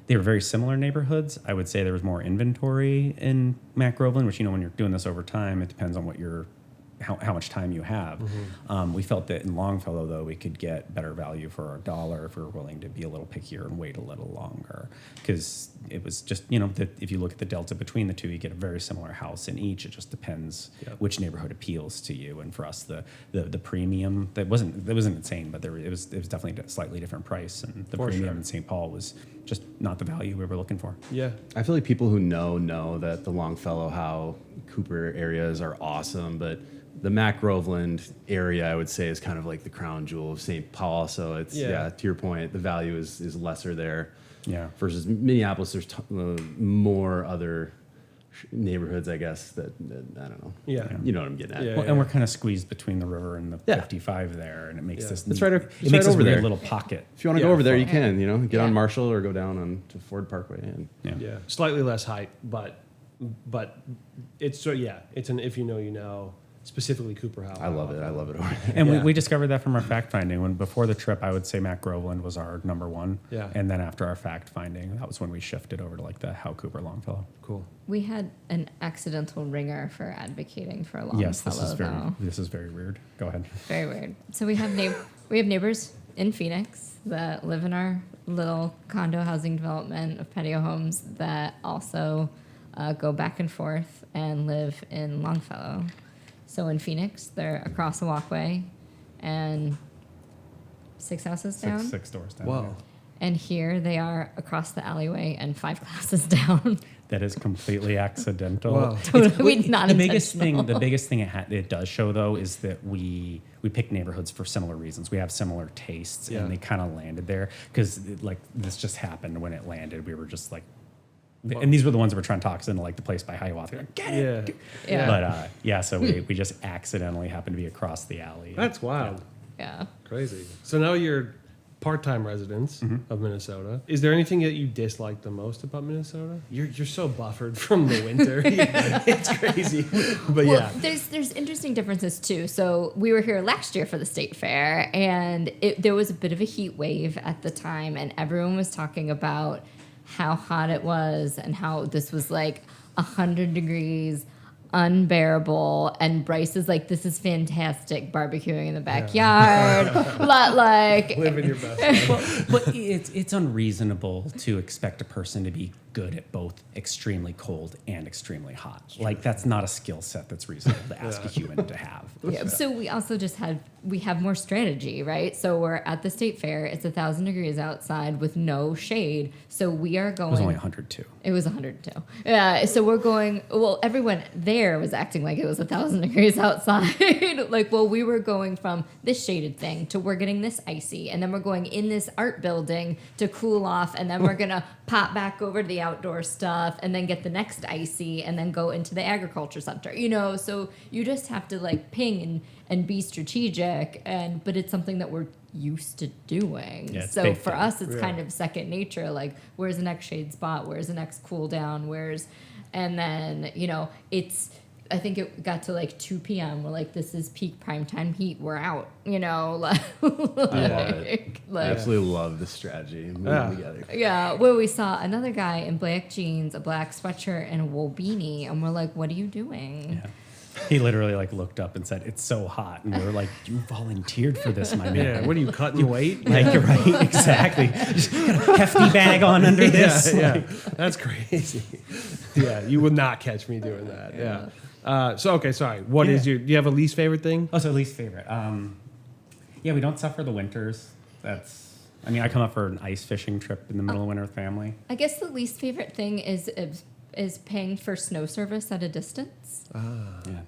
S3: they were very similar neighborhoods. I would say there was more inventory in Mac Groveland, which when you're doing this over time, it depends on what how much time you have. We felt that in Longfellow, though, we could get better value for our dollar if we were willing to be a little pickier and wait a little longer. Because it was just, if you look at the delta between the two, you get a very similar house in each. It just depends which neighborhood appeals to you. And for us, the premium, that wasn't insane, but it was definitely a slightly different price. And the
S1: For
S3: premium
S1: sure.
S3: in St. Paul was just not the value we were looking for.
S1: Yeah.
S4: I feel like people who know that the Longfellow How Cooper areas are awesome, but the Mac Groveland area, I would say, is kind of like the crown jewel of St. Paul. So it's, to your point, the value is lesser there.
S3: Yeah.
S4: Versus Minneapolis, there's more other neighborhoods, I guess, that I don't know.
S1: Yeah.
S4: You know what I'm getting at.
S1: Yeah.
S3: Well, and we're kind of squeezed between the river and the 55 there, and it makes this.
S4: It's right
S3: it
S4: it's
S3: makes
S4: right
S3: this
S4: over
S3: weird
S4: there.
S3: little pocket.
S4: If you want to go over there, you can. Get on
S2: Yeah.
S4: Marshall or go down on to Ford Parkway. And
S1: Yeah, slightly less height, but it's it's an if you know you know. Specifically Cooper House.
S4: I love it. I love it over there.
S3: And we discovered that from our fact finding. When before the trip, I would say Mac Groveland was our number one.
S1: Yeah.
S3: And then after our fact finding, that was when we shifted over to like the How Cooper Longfellow.
S1: Cool.
S2: We had an accidental ringer for advocating for Longfellow.
S3: Yes, this is very weird. Go ahead.
S2: Very weird. So we have neighbors in Phoenix that live in our little condo housing development of patio homes that also go back and forth and live in Longfellow. So in Phoenix, they're across the walkway and 6 houses down.
S3: Six doors down.
S1: Wow.
S2: And here they are across the alleyway and 5 classes down.
S3: That is completely accidental.
S1: Wow.
S2: Totally not
S3: The biggest
S2: intentional.
S3: thing it does show though is that we pick neighborhoods for similar reasons. We have similar tastes,
S1: Yeah.
S3: and they kind of landed there because like this just happened when it landed. We were just like, and these were the ones that were trying to talk us into like the place by Hiawatha. Like, get it.
S1: Yeah.
S2: Yeah.
S3: But so we just accidentally happened to be across the alley.
S1: That's wild.
S2: Yeah.
S1: Crazy. So now you're part-time residents of Minnesota. Is there anything that you dislike the most about Minnesota? You're so buffered from the winter. It's crazy. But
S2: Well, there's interesting differences too. So we were here last year for the state fair, and there was a bit of a heat wave at the time, and everyone was talking about how hot it was and how this was like 100 degrees, unbearable. And Bryce is like, "This is fantastic, barbecuing in the backyard."
S1: living your best life.
S3: But it's unreasonable to expect a person to be good at both extremely cold and extremely hot. Like that's not a skill set that's reasonable to ask a human to have.
S2: Yeah, so we also we have more strategy, right? So we're at the state fair. It's 1,000 degrees outside with no shade. So we are going.
S3: It was only 102.
S2: It was 102. Yeah, so we're going. Well, everyone there was acting like it was 1,000 degrees outside. Like, well, we were going from this shaded thing to we're getting this icy, and then we're going in this art building to cool off, and then we're gonna pop back over to the outdoor stuff, and then get the next icy, and then go into the agriculture center. So you just have to like ping and be strategic, but it's something that we're used to doing.
S3: Yeah, it's
S2: so
S3: big
S2: for
S3: thing.
S2: us, it's kind of second nature. Like, where's the next shade spot? Where's the next cool down? And then, I think it got to like 2 p.m. We're like, this is peak primetime heat. We're out,
S4: I love it. I absolutely love this strategy. Moving together.
S2: Yeah, where we saw another guy in black jeans, a black sweatshirt, and a wool beanie. And we're like, what are you doing?
S3: Yeah. He literally like looked up and said, "It's so hot," and we were like, "You volunteered for this, my man."
S1: Yeah. What are you cutting weight?
S3: Like you're right, exactly. Just got a hefty bag on under this.
S1: Yeah,
S3: Like,
S1: that's crazy. Yeah, you will not catch me doing that. Yeah. Okay, sorry. What is do you have a least favorite thing?
S3: Oh, so least favorite. We don't suffer the winters. I come up for an ice fishing trip in the middle of winter with family.
S2: I guess the least favorite thing is paying for snow service at a distance.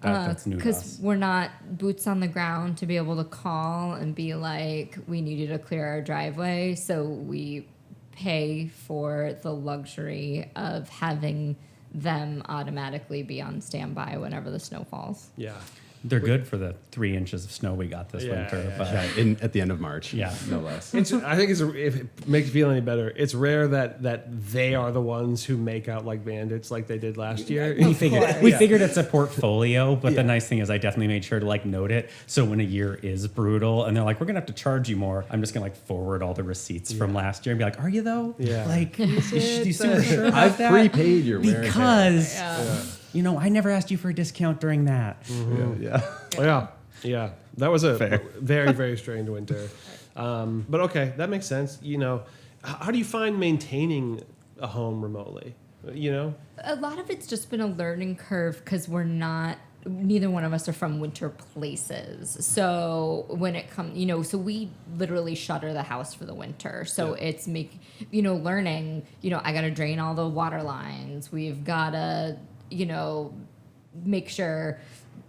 S3: That's new to
S2: Because
S3: us.
S2: we're not boots on the ground to be able to call and be like, we need you to clear our driveway. So we pay for the luxury of having them automatically be on standby whenever the snow falls.
S1: Yeah.
S3: They're good for the 3 inches of snow we got this winter. But
S4: At the end of March.
S3: Yeah.
S4: No less.
S1: I think if it makes you feel any better, it's rare that they are the ones who make out like bandits like they did last year.
S3: we figured it's a portfolio, but the nice thing is I definitely made sure to like note it. So when a year is brutal and they're like, we're gonna have to charge you more, I'm just gonna like forward all the receipts from last year and be like, are you though?
S1: Yeah.
S3: Like, you super sure about
S4: I've
S3: that?
S4: prepaid your wear and tear.
S3: Because
S2: Yeah.
S3: I never asked you for a discount during that.
S4: Yeah.
S1: Yeah. That was a very, very strange winter. But okay, that makes sense. How do you find maintaining a home remotely?
S2: A lot of it's just been a learning curve because neither one of us are from winter places. So when it comes, so we literally shutter the house for the winter. So it's learning, I got to drain all the water lines. We've got to, make sure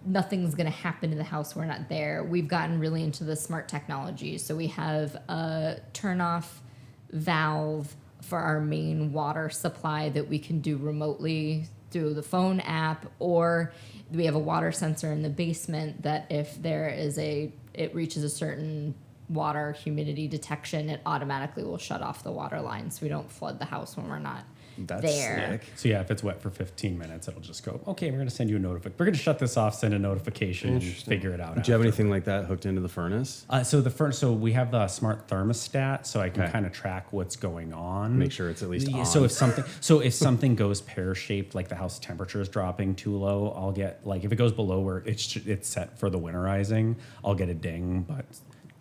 S2: nothing's going to happen to the house. We're not there. We've gotten really into the smart technology. So we have a turn off valve for our main water supply that we can do remotely through the phone app, or we have a water sensor in the basement that if it reaches a certain water humidity detection, it automatically will shut off the water line so we don't flood the house when we're not there.
S3: So yeah, if it's wet for 15 minutes, it'll just go, okay, we're going to send you a notification. We're going to shut this off, send a notification, and figure it out.
S4: Do you have anything like that hooked into the furnace?
S3: So we have the smart thermostat, so I can kind of track what's going on.
S4: Make sure it's at least on.
S3: So if something goes pear-shaped, like the house temperature is dropping too low, I'll get, like, if it goes below where it's set for the winterizing, I'll get a ding. But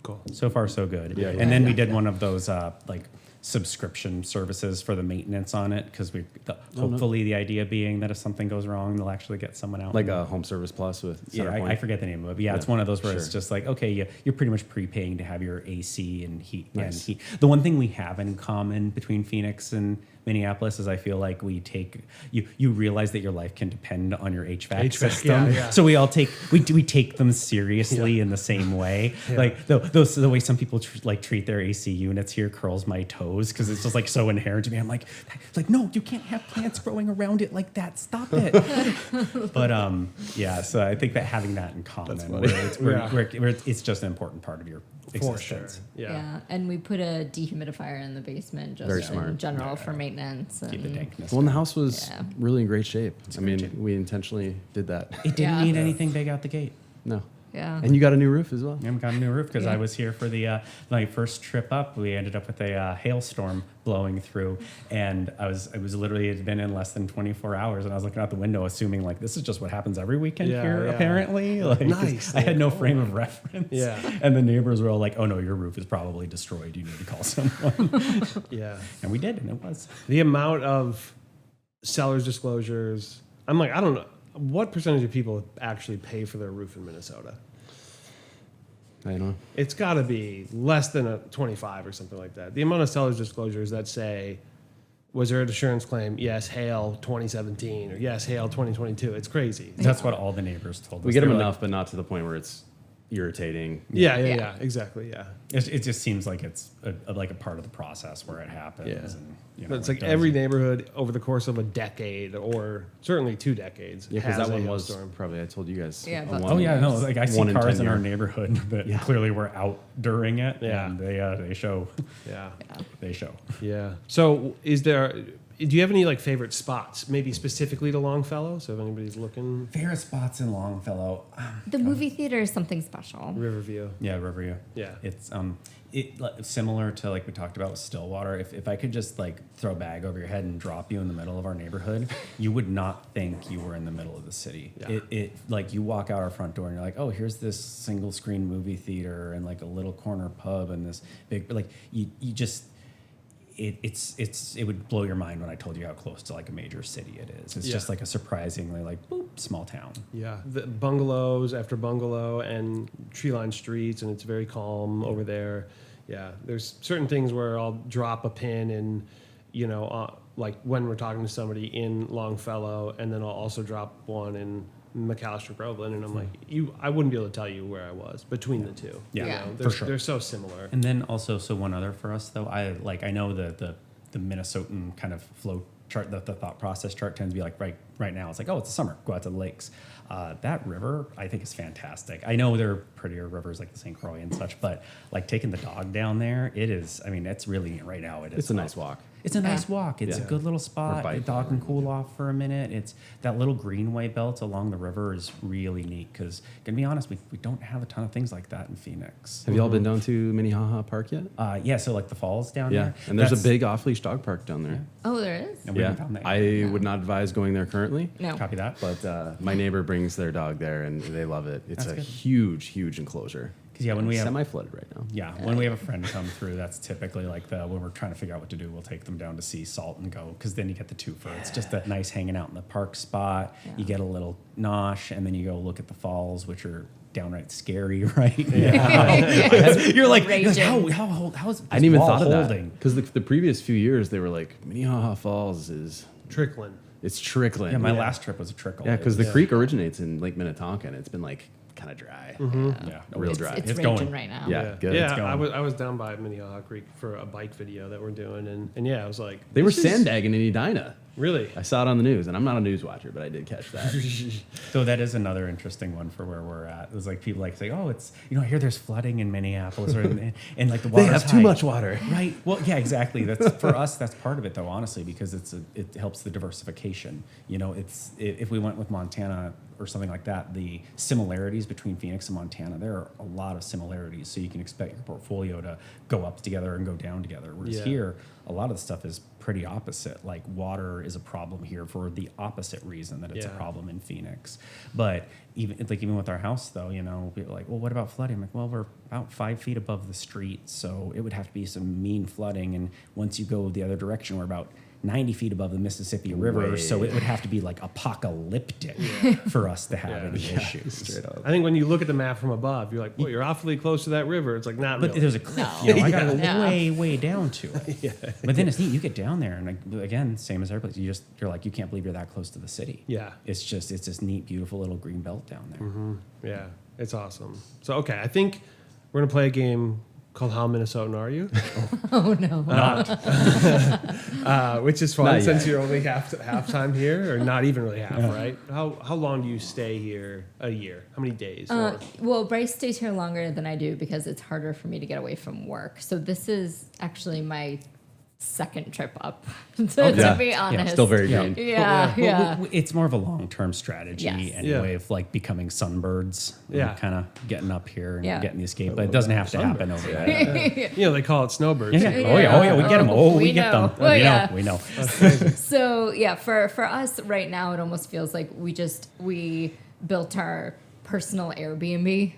S1: cool.
S3: So far, so good.
S4: Yeah.
S3: And then we did one of those subscription services for the maintenance on it, because hopefully the idea being that if something goes wrong, they'll actually get someone out.
S4: Like a Home Service Plus with
S3: I forget the name of it, but it's one of those where it's just like, okay, you're pretty much prepaying to have your AC and heat.
S4: Nice.
S3: And heat. The one thing we have in common between Phoenix and Minneapolis is I feel like we take you realize that your life can depend on your HVAC system.
S1: Yeah.
S3: So we take them seriously in the same way.
S1: Yeah.
S3: Like the way some people treat their AC units here curls my toes, because it's just like so inherent to me. I'm like no, you can't have plants growing around it like that. Stop it. But so I think that having that in common, where it's just an important part of your existence.
S1: For sure.
S2: Yeah, and we put a dehumidifier in the basement just in general for maintenance.
S3: Keep the dankness.
S4: Well, and the house was really in great shape. We intentionally did that.
S3: It didn't need anything big out the gate.
S4: No.
S2: Yeah.
S4: And you got a new roof as well.
S3: I got a new roof because I was here for the my first trip up. We ended up with a hailstorm blowing through, and it had been in less than 24 hours, and I was looking out the window assuming like this is just what happens every weekend here apparently. Like,
S1: nice.
S3: I had no frame of reference.
S1: Yeah.
S3: And the neighbors were all like, "Oh no, your roof is probably destroyed. You need to call someone."
S1: Yeah.
S3: And we did, and it was.
S1: The amount of seller's disclosures. I'm like, I don't know. What percentage of people actually pay for their roof in Minnesota?
S4: I know.
S1: It's got to be less than a 25 or something like that. The amount of seller's disclosures that say, was there an insurance claim? Yes, hail 2017, or yes, hail 2022. It's crazy.
S3: That's what all the neighbors told us.
S4: We get them
S3: They were
S4: enough, but not to the point where it's irritating.
S1: Yeah, exactly, yeah.
S3: It just seems like it's like a part of the process where it happens.
S1: Yeah.
S3: And,
S1: But it's like every neighborhood over the course of a decade, or certainly 2 decades.
S4: Yeah, because
S1: has
S4: that
S1: a
S4: one was
S1: hailstorm.
S4: probably, I told you guys.
S2: Yeah,
S4: a
S2: but-
S4: one-
S3: Oh yeah, no, like I see
S4: 1 in
S3: cars
S4: 10
S3: in our
S4: year.
S3: neighborhood that clearly were out during it.
S1: Yeah.
S3: And they show.
S1: Yeah.
S3: They show.
S1: Yeah. So, do you have any like favorite spots, maybe specifically to Longfellow? So if anybody's looking,
S3: Favorite spots in Longfellow.
S2: The movie theater is something special.
S1: Riverview.
S3: Yeah, Riverview.
S1: Yeah.
S3: It's similar to like we talked about with Stillwater. If I could just like throw a bag over your head and drop you in the middle of our neighborhood, you would not think you were in the middle of the city.
S1: Yeah.
S3: It like you walk out our front door and you're like, oh, here's this single screen movie theater and like a little corner pub and this big like you just. It would blow your mind when I told you how close to like a major city it is. It's just like a surprisingly like boop, small town.
S1: Yeah. The bungalows after bungalow and tree-lined streets, and it's very calm over there. Yeah. There's certain things where I'll drop a pin and, like when we're talking to somebody in Longfellow, and then I'll also drop one in McAllister Groveland, and I'm like, I wouldn't be able to tell you where I was between the two.
S3: Yeah,
S1: They're,
S3: for sure.
S1: They're so similar.
S3: And then also, so one other for us though, I know the Minnesotan kind of flow chart, the thought process chart tends to be like right now it's like, oh, it's the summer, go out to the lakes. That river I think is fantastic. I know there are prettier rivers like the St. Croix and such, but like taking the dog down there, it is. I mean, it's really right now.
S4: It's a nice walk.
S3: It's a nice walk. It's a good little spot. The dog can cool off for a minute. It's that little greenway belt along the river is really neat because, gonna be honest, we don't have a ton of things like that in Phoenix.
S4: Have you all been down to Minnehaha Park yet?
S3: Yeah, so like the falls down there.
S4: And there's a big off-leash dog park down there.
S2: Oh, there is?
S3: And we haven't found that yet.
S4: I would not advise going there currently.
S2: No.
S3: Copy that.
S4: But my neighbor brings their dog there, and they love it. It's
S3: That's
S4: a
S3: good.
S4: huge enclosure.
S3: Because when we have
S4: semi-flooded right now.
S3: Yeah, when we have a friend come through, that's typically like when we're trying to figure out what to do, we'll take them down to see Salt and go, because then you get the twofer. It's just a nice hanging out in the park spot.
S2: Yeah.
S3: You get a little nosh, and then you go look at the falls, which are downright scary, right? Yeah. You're like how's this
S4: I didn't even
S3: wall
S4: thought of that
S3: holding?
S4: because the previous few years they were like Minnehaha Falls is
S1: Trickling.
S4: It's trickling.
S3: Yeah, my last trip was a trickle.
S4: Yeah, because the creek originates in Lake Minnetonka, and it's been like kind of dry.
S3: Yeah,
S4: Real dry.
S2: It's
S3: It's
S2: raging
S3: going.
S2: right now.
S4: Yeah, good.
S1: Yeah,
S4: It's going.
S1: I was down by Minnehaha Creek for a bike video that we're doing, and yeah, I was like,
S4: They were
S1: this is-
S4: sandbagging in Edina.
S1: Really?
S4: I saw it on the news, and I'm not a news watcher, but I did catch that.
S3: So that is another interesting one for where we're at. It's like people like say, "Oh, it's I hear there's flooding in Minneapolis, or and like the
S4: They
S3: water's
S4: have too
S3: high."
S4: much water.
S3: Right. Well, yeah, exactly. That's for us. That's part of it, though, honestly, because it helps the diversification. If we went with Montana or something like that, the similarities between Phoenix and Montana, there are a lot of similarities. So you can expect your portfolio to go up together and go down together. Whereas here, a lot of the stuff is pretty opposite. Like water is a problem here for the opposite reason that it's a problem in Phoenix. But even with our house, though, people are like, well, what about flooding? I'm like, well, we're about 5 feet above the street, so it would have to be some mean flooding. And once you go the other direction, we're about 90 feet above the Mississippi River, so it would have to be like apocalyptic for us to have any issues.
S4: Straight up.
S1: I think when you look at the map from above, you're like, well, you're awfully close to that river. It's like, not
S3: But
S1: really.
S3: there's a cliff,
S2: No.
S3: I gotta go
S2: Yeah.
S3: way down to it. But then it's neat. You get down there, and again, same as every place. You're like, you can't believe you're that close to the city.
S1: Yeah.
S3: It's this neat, beautiful little green belt down there.
S1: Yeah, it's awesome. So, okay, I think we're going to play a game called How Minnesotan Are You?
S2: Oh no.
S1: Which is fun
S4: Not
S1: since
S4: yet.
S1: you're only half time here, or not even really half, right? How long do you stay here a year? How many days?
S2: Well, Bryce stays here longer than I do because it's harder for me to get away from work. So this is actually my second trip up, to be honest.
S4: Still very
S3: Yeah.
S4: green.
S2: Yeah, yeah.
S3: It's more of a long-term strategy
S2: Yes.
S3: and
S1: Yeah.
S3: a way of like becoming sunbirds.
S1: Yeah.
S3: Kind of getting up here and
S2: Yeah.
S3: getting the escape, but it doesn't have to happen over there.
S1: They call it snowbirds.
S3: Yeah.
S1: here.
S3: Oh yeah, we get them. Oh, we get
S2: know.
S3: them.
S2: Oh, yeah.
S3: We know.
S2: So yeah, for us right now, it almost feels like we built our personal Airbnb,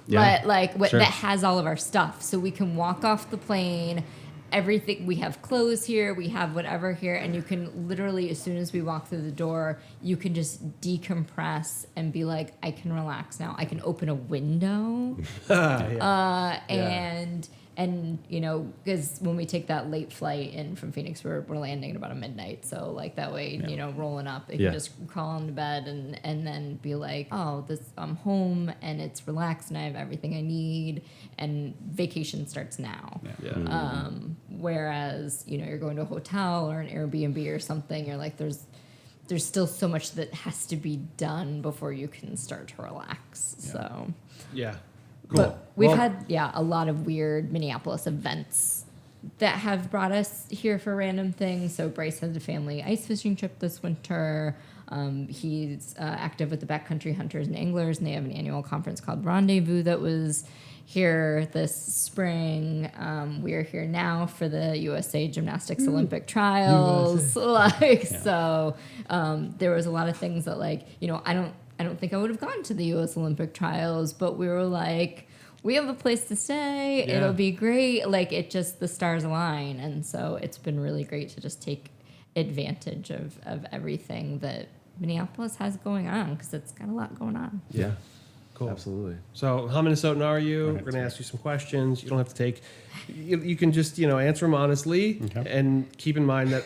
S4: Yeah.
S2: but
S4: Sure.
S2: that has all of our stuff, so we can walk off the plane. Everything, we have clothes here, we have whatever here, and you can literally, as soon as we walk through the door, you can just decompress and be like, I can relax now. I can open a window. And because when we take that late flight in from Phoenix, we're landing at about midnight. So like that way, rolling up, you
S4: Yeah.
S2: can just crawl into bed and then be like, oh, I'm home and it's relaxed and I have everything I need. And vacation starts now.
S1: Yeah.
S2: Whereas, you're going to a hotel or an Airbnb or something, you're like, there's still so much that has to be done before you can start to relax. So.
S1: Yeah. Cool.
S2: But we've
S1: Well,
S2: had a lot of weird Minneapolis events that have brought us here for random things. So Bryce has a family ice fishing trip this winter. He's active with the Backcountry Hunters and Anglers, and they have an annual conference called Rendezvous that was here this spring. We are here now for the USA Gymnastics Olympic Trials. So there was a lot of things that I don't think I would have gone to the U.S. Olympic trials, but we were like, we have a place to stay.
S1: Yeah.
S2: It'll be great. Like, it just, the stars align. And so it's been really great to just take advantage of everything that Minneapolis has going on, because it's got a lot going on.
S4: Yeah.
S1: Cool.
S4: Absolutely.
S1: So, how Minnesotan are you? We're going to ask you some questions. You don't have to take. You can just answer them honestly, and keep in mind that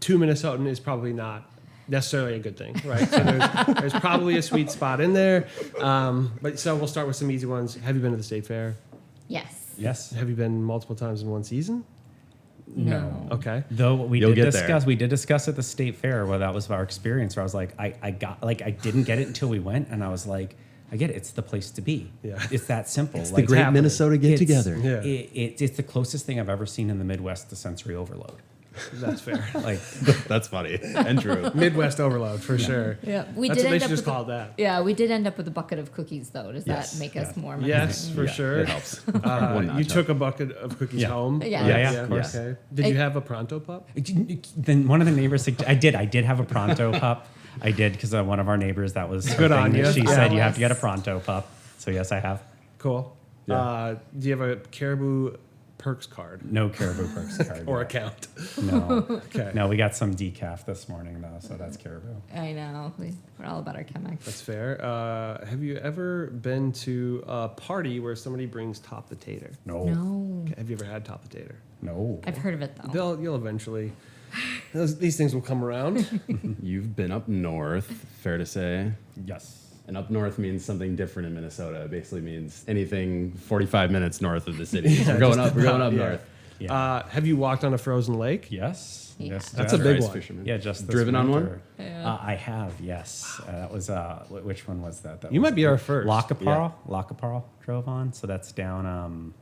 S1: too Minnesotan is probably not necessarily a good thing, right? So there's probably a sweet spot in there. But so we'll start with some easy ones. Have you been to the state fair?
S2: Yes.
S3: Yes.
S1: Have you been multiple times in one season?
S2: No.
S1: Okay.
S3: Though we
S4: You'll
S3: did
S4: get
S3: discuss,
S4: there.
S3: we did discuss at the state fair where that was our experience. Where I was like, I didn't get it until we went, and I was like, I get it. It's the place to be.
S1: Yeah.
S3: It's that simple.
S4: It's the great
S1: happening.
S4: Minnesota get together.
S1: Yeah.
S3: It's the closest thing I've ever seen in the Midwest to sensory overload.
S1: That's fair.
S3: Like,
S4: That's funny and true.
S1: Midwest overload for sure.
S2: Yeah. We
S1: That's
S2: did
S1: what they
S2: end
S1: should
S2: up
S1: just
S2: with
S1: call it that.
S2: Yeah, we did end up with a bucket of cookies, though. Does
S3: Yes,
S2: that make us
S3: yeah.
S2: more
S1: Yes, for
S4: Yeah,
S1: sure.
S4: it helps. One
S1: You
S4: notch
S1: took
S4: up.
S1: a bucket of cookies
S3: Yeah.
S1: home.
S2: Yeah.
S3: Yeah, of course.
S1: Okay. Did you have a pronto pup?
S3: then one of the neighbors, I did have a pronto pup. I did, because one of our neighbors, that was her
S1: Good
S3: thing
S1: on
S3: that
S1: you.
S3: She said you have
S2: Yes.
S3: to get a pronto pup. So yes, I have.
S1: Cool.
S4: Yeah.
S1: Do you have a Caribou Perks card
S3: No Caribou Perks card.
S1: or
S3: yet.
S1: account?
S3: No.
S1: Okay.
S3: No, we got some decaf this morning though, so that's Caribou.
S2: I know. We're all about our Chemex.
S1: That's fair. Have you ever been to a party where somebody brings top potato?
S3: No.
S2: No.
S1: Have you ever had top potato?
S3: No.
S2: I've heard of it, though.
S1: You'll eventually. These things will come around.
S4: You've been up north, fair to say.
S3: Yes.
S4: And up north means something different in Minnesota. It basically means anything 45 minutes north of the city. So we're going up north.
S3: Yeah.
S1: Have you walked on a frozen lake?
S3: Yes.
S2: Yeah.
S3: Yes.
S1: That's a
S3: just-
S1: big
S4: Ice
S1: one.
S4: fisherman.
S3: Yeah, just this
S4: driven on
S3: winter.
S4: one.
S2: Yeah.
S3: I have, yes. That was which one was that?
S1: You might be our first.
S3: Lackaparl drove on. So that's down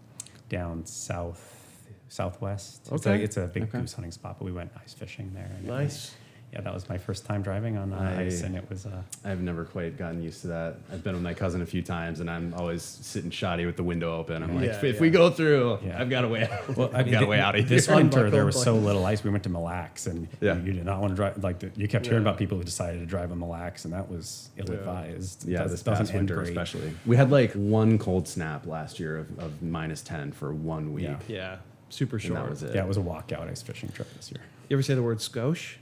S3: southwest.
S1: Okay.
S3: It's a big goose hunting spot, but we went ice fishing there. And
S1: Nice.
S3: Yeah, that was my first time driving on ice, and it was.
S4: I've never quite gotten used to that. I've been with my cousin a few times, and I'm always sitting shoddy with the window open. I'm like, if we go through, I've got a way out.
S3: Well,
S4: I've got a way out of here.
S3: This winter, there
S1: Unbuckled,
S3: was so little ice. We went to Mille Lacs, and
S4: Yeah.
S3: you did not want to drive. Like you kept hearing about people who decided to drive on Mille Lacs, and that was ill-advised.
S4: Yeah,
S3: It
S4: this
S3: doesn't
S4: past
S3: end
S4: winter
S3: great.
S4: especially. We had like one cold snap last year of -10 for 1 week.
S3: Yeah.
S1: Yeah. Super
S4: And
S1: short.
S4: that was it.
S3: Yeah, it was a walkout ice fishing trip this year.
S1: You ever say the word skosh?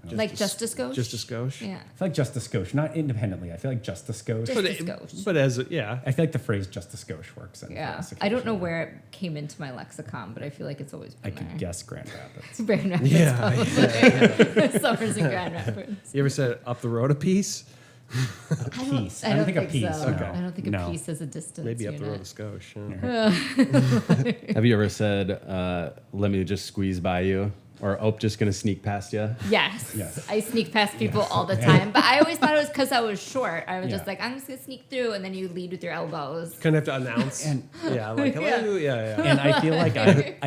S2: Like Justice Ghost?
S1: Just a skosh?
S2: Yeah.
S3: I feel like just a skosh, not independently. I feel like just a skosh.
S2: Just a skosh.
S1: But as yeah.
S3: I feel like the phrase just a skosh works. In
S2: Yeah.
S3: this
S2: I don't know
S3: occasion.
S2: where it came into my lexicon, but I feel like it's always
S3: I
S2: been
S3: could
S2: there.
S3: guess Grand Rapids.
S2: Grand Rapids.
S1: Yeah.
S2: Summers in Grand Rapids.
S1: You ever said up the road a piece?
S3: Piece.
S2: I don't think
S3: a piece.
S2: so.
S3: No.
S2: I don't think a
S3: No.
S2: piece is a distance
S1: Maybe up the road a
S2: unit.
S1: skosh. Yeah.
S4: Have you ever said, let me just squeeze by you? Or, oh, just going to sneak past you?
S2: Yes.
S3: Yes.
S2: I sneak past people all the time, but I always thought it was because I was short. I was just
S3: Yeah.
S2: like, I'm just gonna sneak through, and then you lead with your elbows.
S1: Kind of have to announce.
S3: And-
S1: yeah, like hello. Yeah.
S3: And I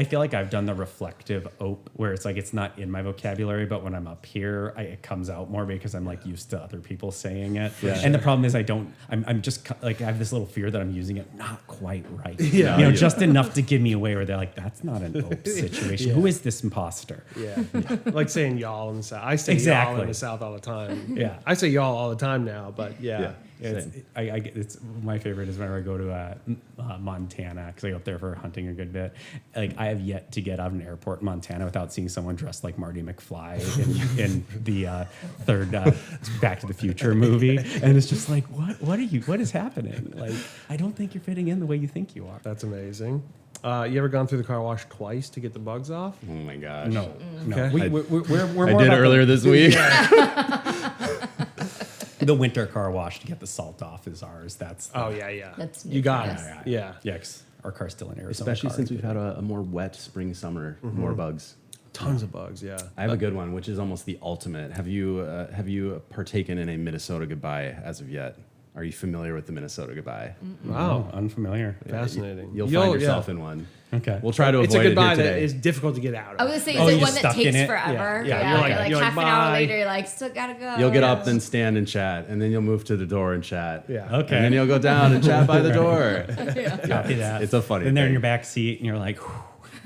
S3: feel like I've done the reflective ope where it's like it's not in my vocabulary, but when I'm up here, it comes out more because I'm like used to other people saying it.
S4: Yeah.
S3: And the problem is I'm just like I have this little fear that I'm using it not quite right.
S1: Yeah.
S3: You know,
S1: Yeah.
S3: just enough to give me away where they're like, that's not an ope situation.
S1: Yeah.
S3: Who is this imposter?
S1: Yeah. Like saying y'all in the South. I say y'all
S3: Exactly.
S1: in the South all the time.
S3: Yeah.
S1: I say y'all all the time now, but yeah.
S3: It's my favorite is whenever I go to Montana because I go up there for hunting a good bit. Like I have yet to get out of an airport in Montana without seeing someone dressed like Marty McFly in the third Back to the Future movie, and it's just like what is happening? Like I don't think you're fitting in the way you think you are.
S1: That's amazing. You ever gone through the car wash twice to get the bugs off?
S4: Oh, my gosh.
S3: No.
S1: Okay.
S3: We're
S4: I
S3: more
S4: did
S3: about
S4: earlier this week.
S3: the winter car wash to get the salt off is ours. That's
S1: Oh yeah.
S2: That's
S1: You got
S2: yes.
S1: it. Yeah.
S3: Yeah, 'cause our car's still in Arizona.
S4: Especially
S3: car.
S4: since we've had a more wet spring, summer, more bugs.
S1: Tons of bugs. Yeah.
S4: I have a good one, which is almost the ultimate. Have you partaken in a Minnesota goodbye as of yet? Are you familiar with the Minnesota goodbye?
S1: Wow.
S3: Unfamiliar.
S1: Fascinating.
S4: You'll find yourself in one.
S3: Okay.
S4: We'll try to
S1: It's a
S4: avoid it
S1: goodbye
S4: here
S1: that
S4: today.
S1: is difficult to get out of.
S2: I was gonna say,
S3: Oh,
S2: is it
S3: you're
S2: one that
S3: stuck in
S2: takes
S3: it?
S2: forever?
S1: Yeah.
S2: You're
S1: You're
S2: like
S1: like,
S2: half an hour
S1: bye.
S2: later, you're like, still gotta go.
S4: You'll get up, then stand and chat, and then you'll move to the door and chat.
S1: Yeah.
S3: Okay.
S4: And then you'll go down and chat by the door.
S3: Copy that.
S4: It's a funny
S3: Then they're in
S4: thing.
S3: your back seat, and you're like,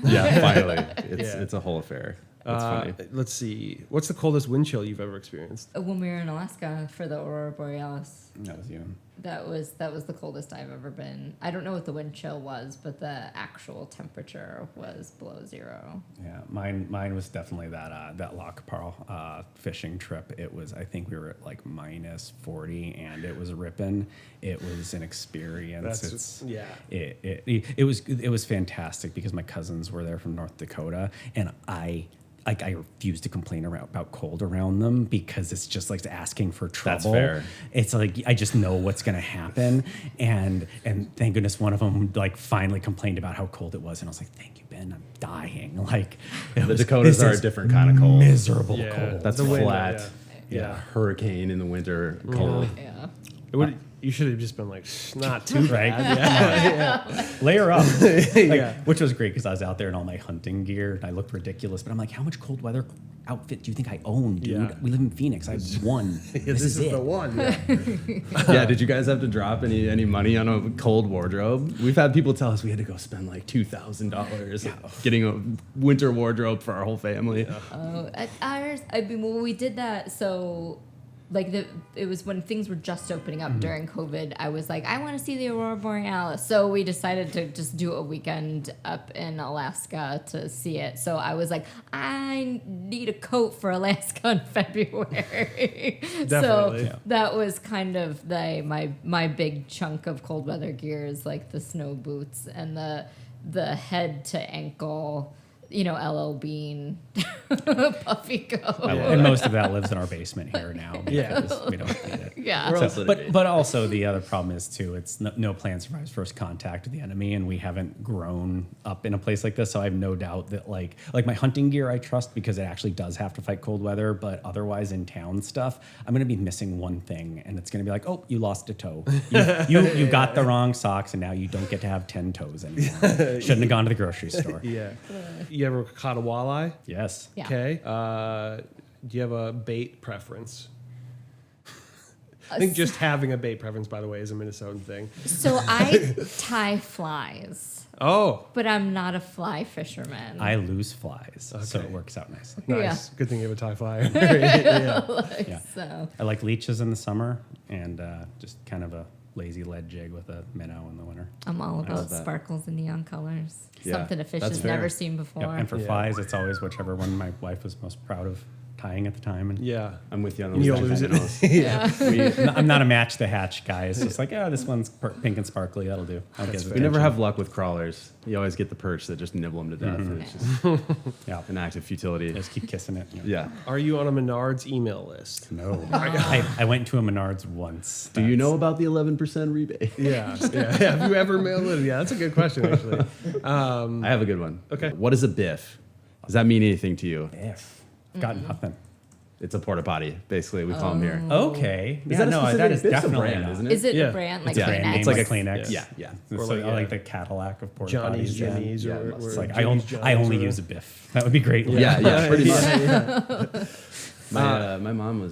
S4: Yeah, finally.
S1: Yeah.
S4: It's a whole affair. That's funny.
S1: Let's see. What's the coldest wind chill you've ever experienced?
S2: When we were in Alaska for the Aurora Borealis,
S3: that was you.
S2: that was the coldest I've ever been. I don't know what the wind chill was, but the actual temperature was below zero.
S3: Yeah, mine was definitely that Lackaparl fishing trip. It was, I think we were at like -40, and it was ripping. It was an experience. It was fantastic because my cousins were there from North Dakota, and I refuse to complain about cold around them because it's just like asking for trouble.
S4: That's fair.
S3: It's like I just know what's going to happen, and thank goodness one of them like finally complained about how cold it was, and I was like, "Thank you, Ben. I'm dying." Like
S4: The Dakotas
S3: this
S4: are a
S3: is
S4: different kind of cold.
S3: miserable
S1: Yeah.
S3: cold.
S4: That's
S1: The wind,
S4: flat.
S1: yeah.
S4: Hurricane in the winter, cold.
S2: Yeah.
S1: You should have just been like, not too
S3: Right?
S1: bad.
S3: Layer up.
S1: Yeah.
S3: Which was great because I was out there in all my hunting gear and I looked ridiculous. But I'm like, how much cold weather outfit do you think I own, dude?
S1: Yeah.
S3: We live in Phoenix. I have one.
S1: This is
S3: it.
S1: the one. Yeah.
S4: Yeah, did you guys have to drop any money on a cold wardrobe? We've had people tell us we had to go spend like $2,000 getting a winter wardrobe for our whole family.
S2: Oh, at ours, I mean, well, we did that. So, like, it was when things were just opening up during COVID. I was like, I want to see the Aurora Borealis. So we decided to just do a weekend up in Alaska to see it. So I was like, I need a coat for Alaska in February.
S1: Definitely.
S2: So that was kind of my big chunk of cold weather gears, like the snow boots and the head to ankle. LL Bean, puffy coat.
S3: And most of that lives in our basement here now.
S1: Yeah.
S3: Because we don't need it.
S2: Yeah.
S3: But also the other problem is too, it's no plan survives first contact with the enemy, and we haven't grown up in a place like this. So I have no doubt that like my hunting gear I trust because it actually does have to fight cold weather. But otherwise in town stuff, I'm gonna be missing one thing, and it's gonna be like, oh, you lost a toe. You got the wrong socks, and now you don't get to have 10 toes anymore. Shouldn't have gone to the grocery store.
S1: Yeah. You ever caught a walleye?
S3: Yes.
S2: Yeah.
S1: Okay. Do you have a bait preference? I think just having a bait preference, by the way, is a Minnesotan thing.
S2: So I tie flies,
S1: Oh,
S2: but I'm not a fly fisherman.
S3: I lose flies, so
S1: Okay.
S3: it works out nicely.
S1: nice.
S2: Yeah.
S1: Good thing you have a tie flyer. yeah.
S3: Yeah.
S2: So
S3: I like leeches in the summer, and just kind of a lazy lead jig with a minnow in the winter.
S2: I'm all
S4: love
S2: about
S4: that.
S2: sparkles and neon colors.
S4: Yeah,
S2: Something a fish
S4: that's
S2: has
S4: fair.
S2: never seen before.
S3: Yep. And for
S1: Yeah.
S3: flies, it's always whichever one my wife was most proud of tying at the time. And
S1: Yeah.
S4: I'm with you on
S1: And
S4: those.
S1: you'll
S4: types
S1: lose
S4: of
S1: it.
S4: minnows.
S1: yeah.
S3: I'm not a match the hatch guy. It's just like, this one's pink and sparkly. That'll do. I'll get
S4: We never have luck with crawlers. You always get the perch that just nibble them to death. And it's just
S3: Yeah.
S4: an act of futility.
S3: Just keep kissing it.
S4: Yeah.
S1: Are you on a Menards email list?
S3: No. I went to a Menards once.
S4: Do you know about the 11% rebate?
S1: Yeah. Yeah. Have you ever mailed it? Yeah, that's a good question, actually.
S4: I have a good one.
S1: Okay.
S4: What is a biff? Does that mean anything to you?
S3: If. Got nothing.
S4: It's a porta potty, basically. We call them here.
S3: Okay.
S4: Is that a specific
S3: that is
S4: Biff's a
S3: definitely
S4: brand,
S3: not.
S4: isn't it?
S2: Is it
S1: Yeah.
S2: a brand like
S3: It's a brand
S2: Kleenex?
S3: name
S4: It's like
S3: like
S4: a-
S3: Kleenex.
S4: Yeah, yeah.
S3: It's
S1: Or
S3: like,
S1: like,
S3: I like the Cadillac of porta
S1: Johnny's,
S3: potties. Yeah.
S1: Jenny's,
S4: Yeah,
S1: or,
S4: it's
S3: It's
S1: or
S3: like
S1: Jenny's,
S3: I only
S1: Johnny's,
S3: use a Biff. That would be great.
S4: Yeah, pretty much.
S1: Yeah.
S4: My mom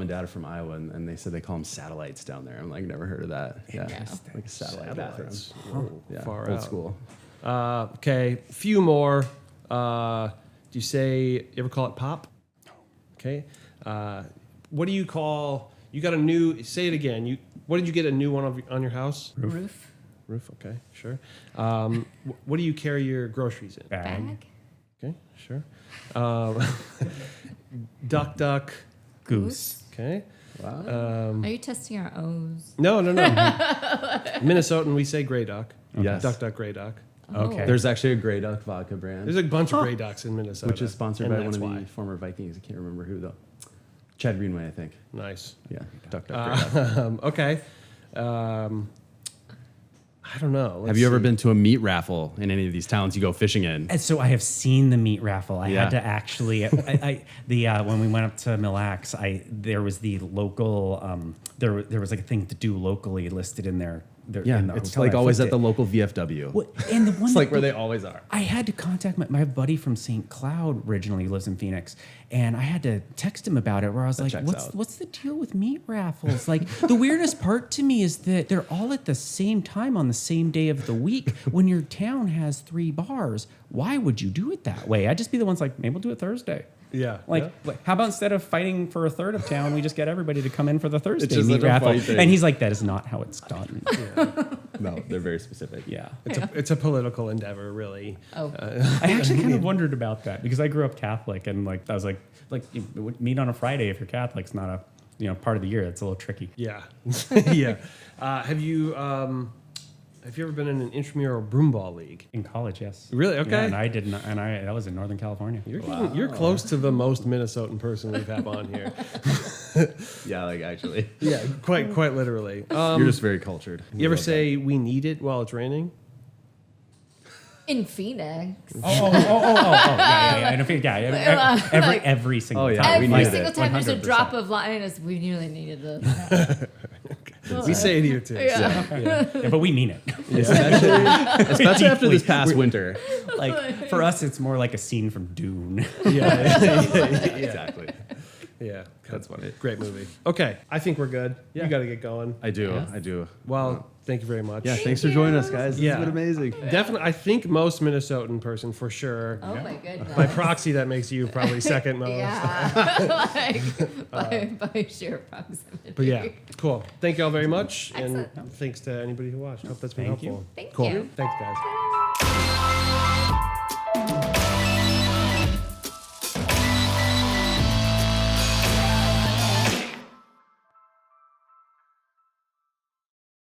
S4: and dad are from Iowa, and they said they call them satellites down there. I'm like, never heard of that. Yeah, like a satellite bathroom.
S1: Satellites. Whoa,
S4: Yeah,
S1: far
S4: old
S1: out.
S4: school.
S1: Okay, few more. Do you say, you ever call it pop? No. Okay. What do you call, you got a new, say it again. What did you get a new one on your house?
S2: Roof.
S1: Roof, okay, sure. What do you carry your groceries in?
S2: Bag.
S1: Okay, sure. Duck,
S3: Goose.
S1: okay.
S4: Wow.
S2: Are you testing our O's?
S1: No. Minnesotan, we say gray duck.
S4: Yes.
S1: Duck, gray duck.
S3: Okay.
S4: There's actually a Grey Duck vodka brand,
S1: There's a bunch of gray ducks in Minnesota.
S4: which is sponsored
S1: and
S4: by one
S1: that's
S4: of
S1: why.
S4: the former Vikings. I can't remember who though. Chad Greenway, I think.
S1: Nice.
S4: Yeah, Duck, Grey Duck.
S1: Okay. I don't know. Let's
S4: Have you ever
S1: see.
S4: been to a meat raffle in any of these towns you go fishing in?
S3: And so I have seen the meat raffle. I
S4: Yeah.
S3: had to actually, when we went up to Mille Lacs, there was the local, there was like a thing to do locally listed in there.
S4: Yeah,
S3: in the
S4: it's
S3: hotel.
S4: like
S3: I
S4: always
S3: flipped
S4: at the
S3: it.
S4: local VFW.
S3: Well, and the one
S4: It's like
S3: that-
S4: where they always are.
S3: I had to contact my buddy from St. Cloud originally, lives in Phoenix, and I had to text him about it where I was like,
S4: checks out.
S3: what's the deal with meat raffles? Like the weirdest part to me is that they're all at the same time on the same day of the week when your town has 3 bars. Why would you do it that way? I'd just be the ones like, maybe we'll do it Thursday.
S1: Yeah.
S3: Like, how about instead of fighting for a third of town, we just get everybody to come in for the Thursday
S4: just
S3: meat
S4: like a
S3: raffle?
S4: funny thing.
S3: And he's like, that is not how it's done.
S4: No, they're very specific.
S3: Yeah.
S1: It's a political endeavor, really.
S2: Oh.
S3: I actually kind of wondered about that because I grew up Catholic and like I was like you meet on a Friday if you're Catholic. It's not a part of the year. It's a little tricky.
S1: Yeah. Yeah. Have you ever been in an intramural broomball league?
S3: In college, yes.
S1: Really? Okay.
S3: Yeah, and I did not, and that was in Northern California.
S1: You're close to the most Minnesotan person we've had on here.
S4: Yeah, like actually.
S1: Yeah, quite literally.
S4: You're just very cultured.
S1: You ever say we need it while it's raining?
S2: In Phoenix.
S3: Yeah. Every single
S4: Oh, yeah,
S3: time.
S4: we
S2: Every
S4: needed
S2: single
S4: it.
S2: time there's a
S3: 100%.
S2: drop of lightning, we really needed this.
S1: We say it here too.
S2: Yeah.
S3: Yeah, but we mean it.
S4: Especially after this past
S3: We're-
S4: winter.
S3: Like for us, it's more like a scene from Dune.
S1: Yeah.
S4: Exactly.
S1: Yeah.
S4: That's funny.
S1: Great movie. Okay, I think we're good.
S4: Yeah.
S1: You got to get going.
S4: I do.
S2: Yes.
S4: I do.
S1: Well, thank you very much.
S4: Yeah, thanks for joining us, guys. This
S1: Yeah.
S4: has been amazing.
S1: Definitely, I think most Minnesotan person for sure.
S2: Oh my goodness.
S1: By proxy, that makes you probably second most.
S2: Yeah. by sheer proximity.
S1: But yeah, cool. Thank you all very much,
S2: Excellent.
S1: and thanks to anybody who watched. Hope that's been
S3: Thank you.
S1: helpful.
S2: Thank
S1: cool.
S2: you.
S1: Thanks, guys.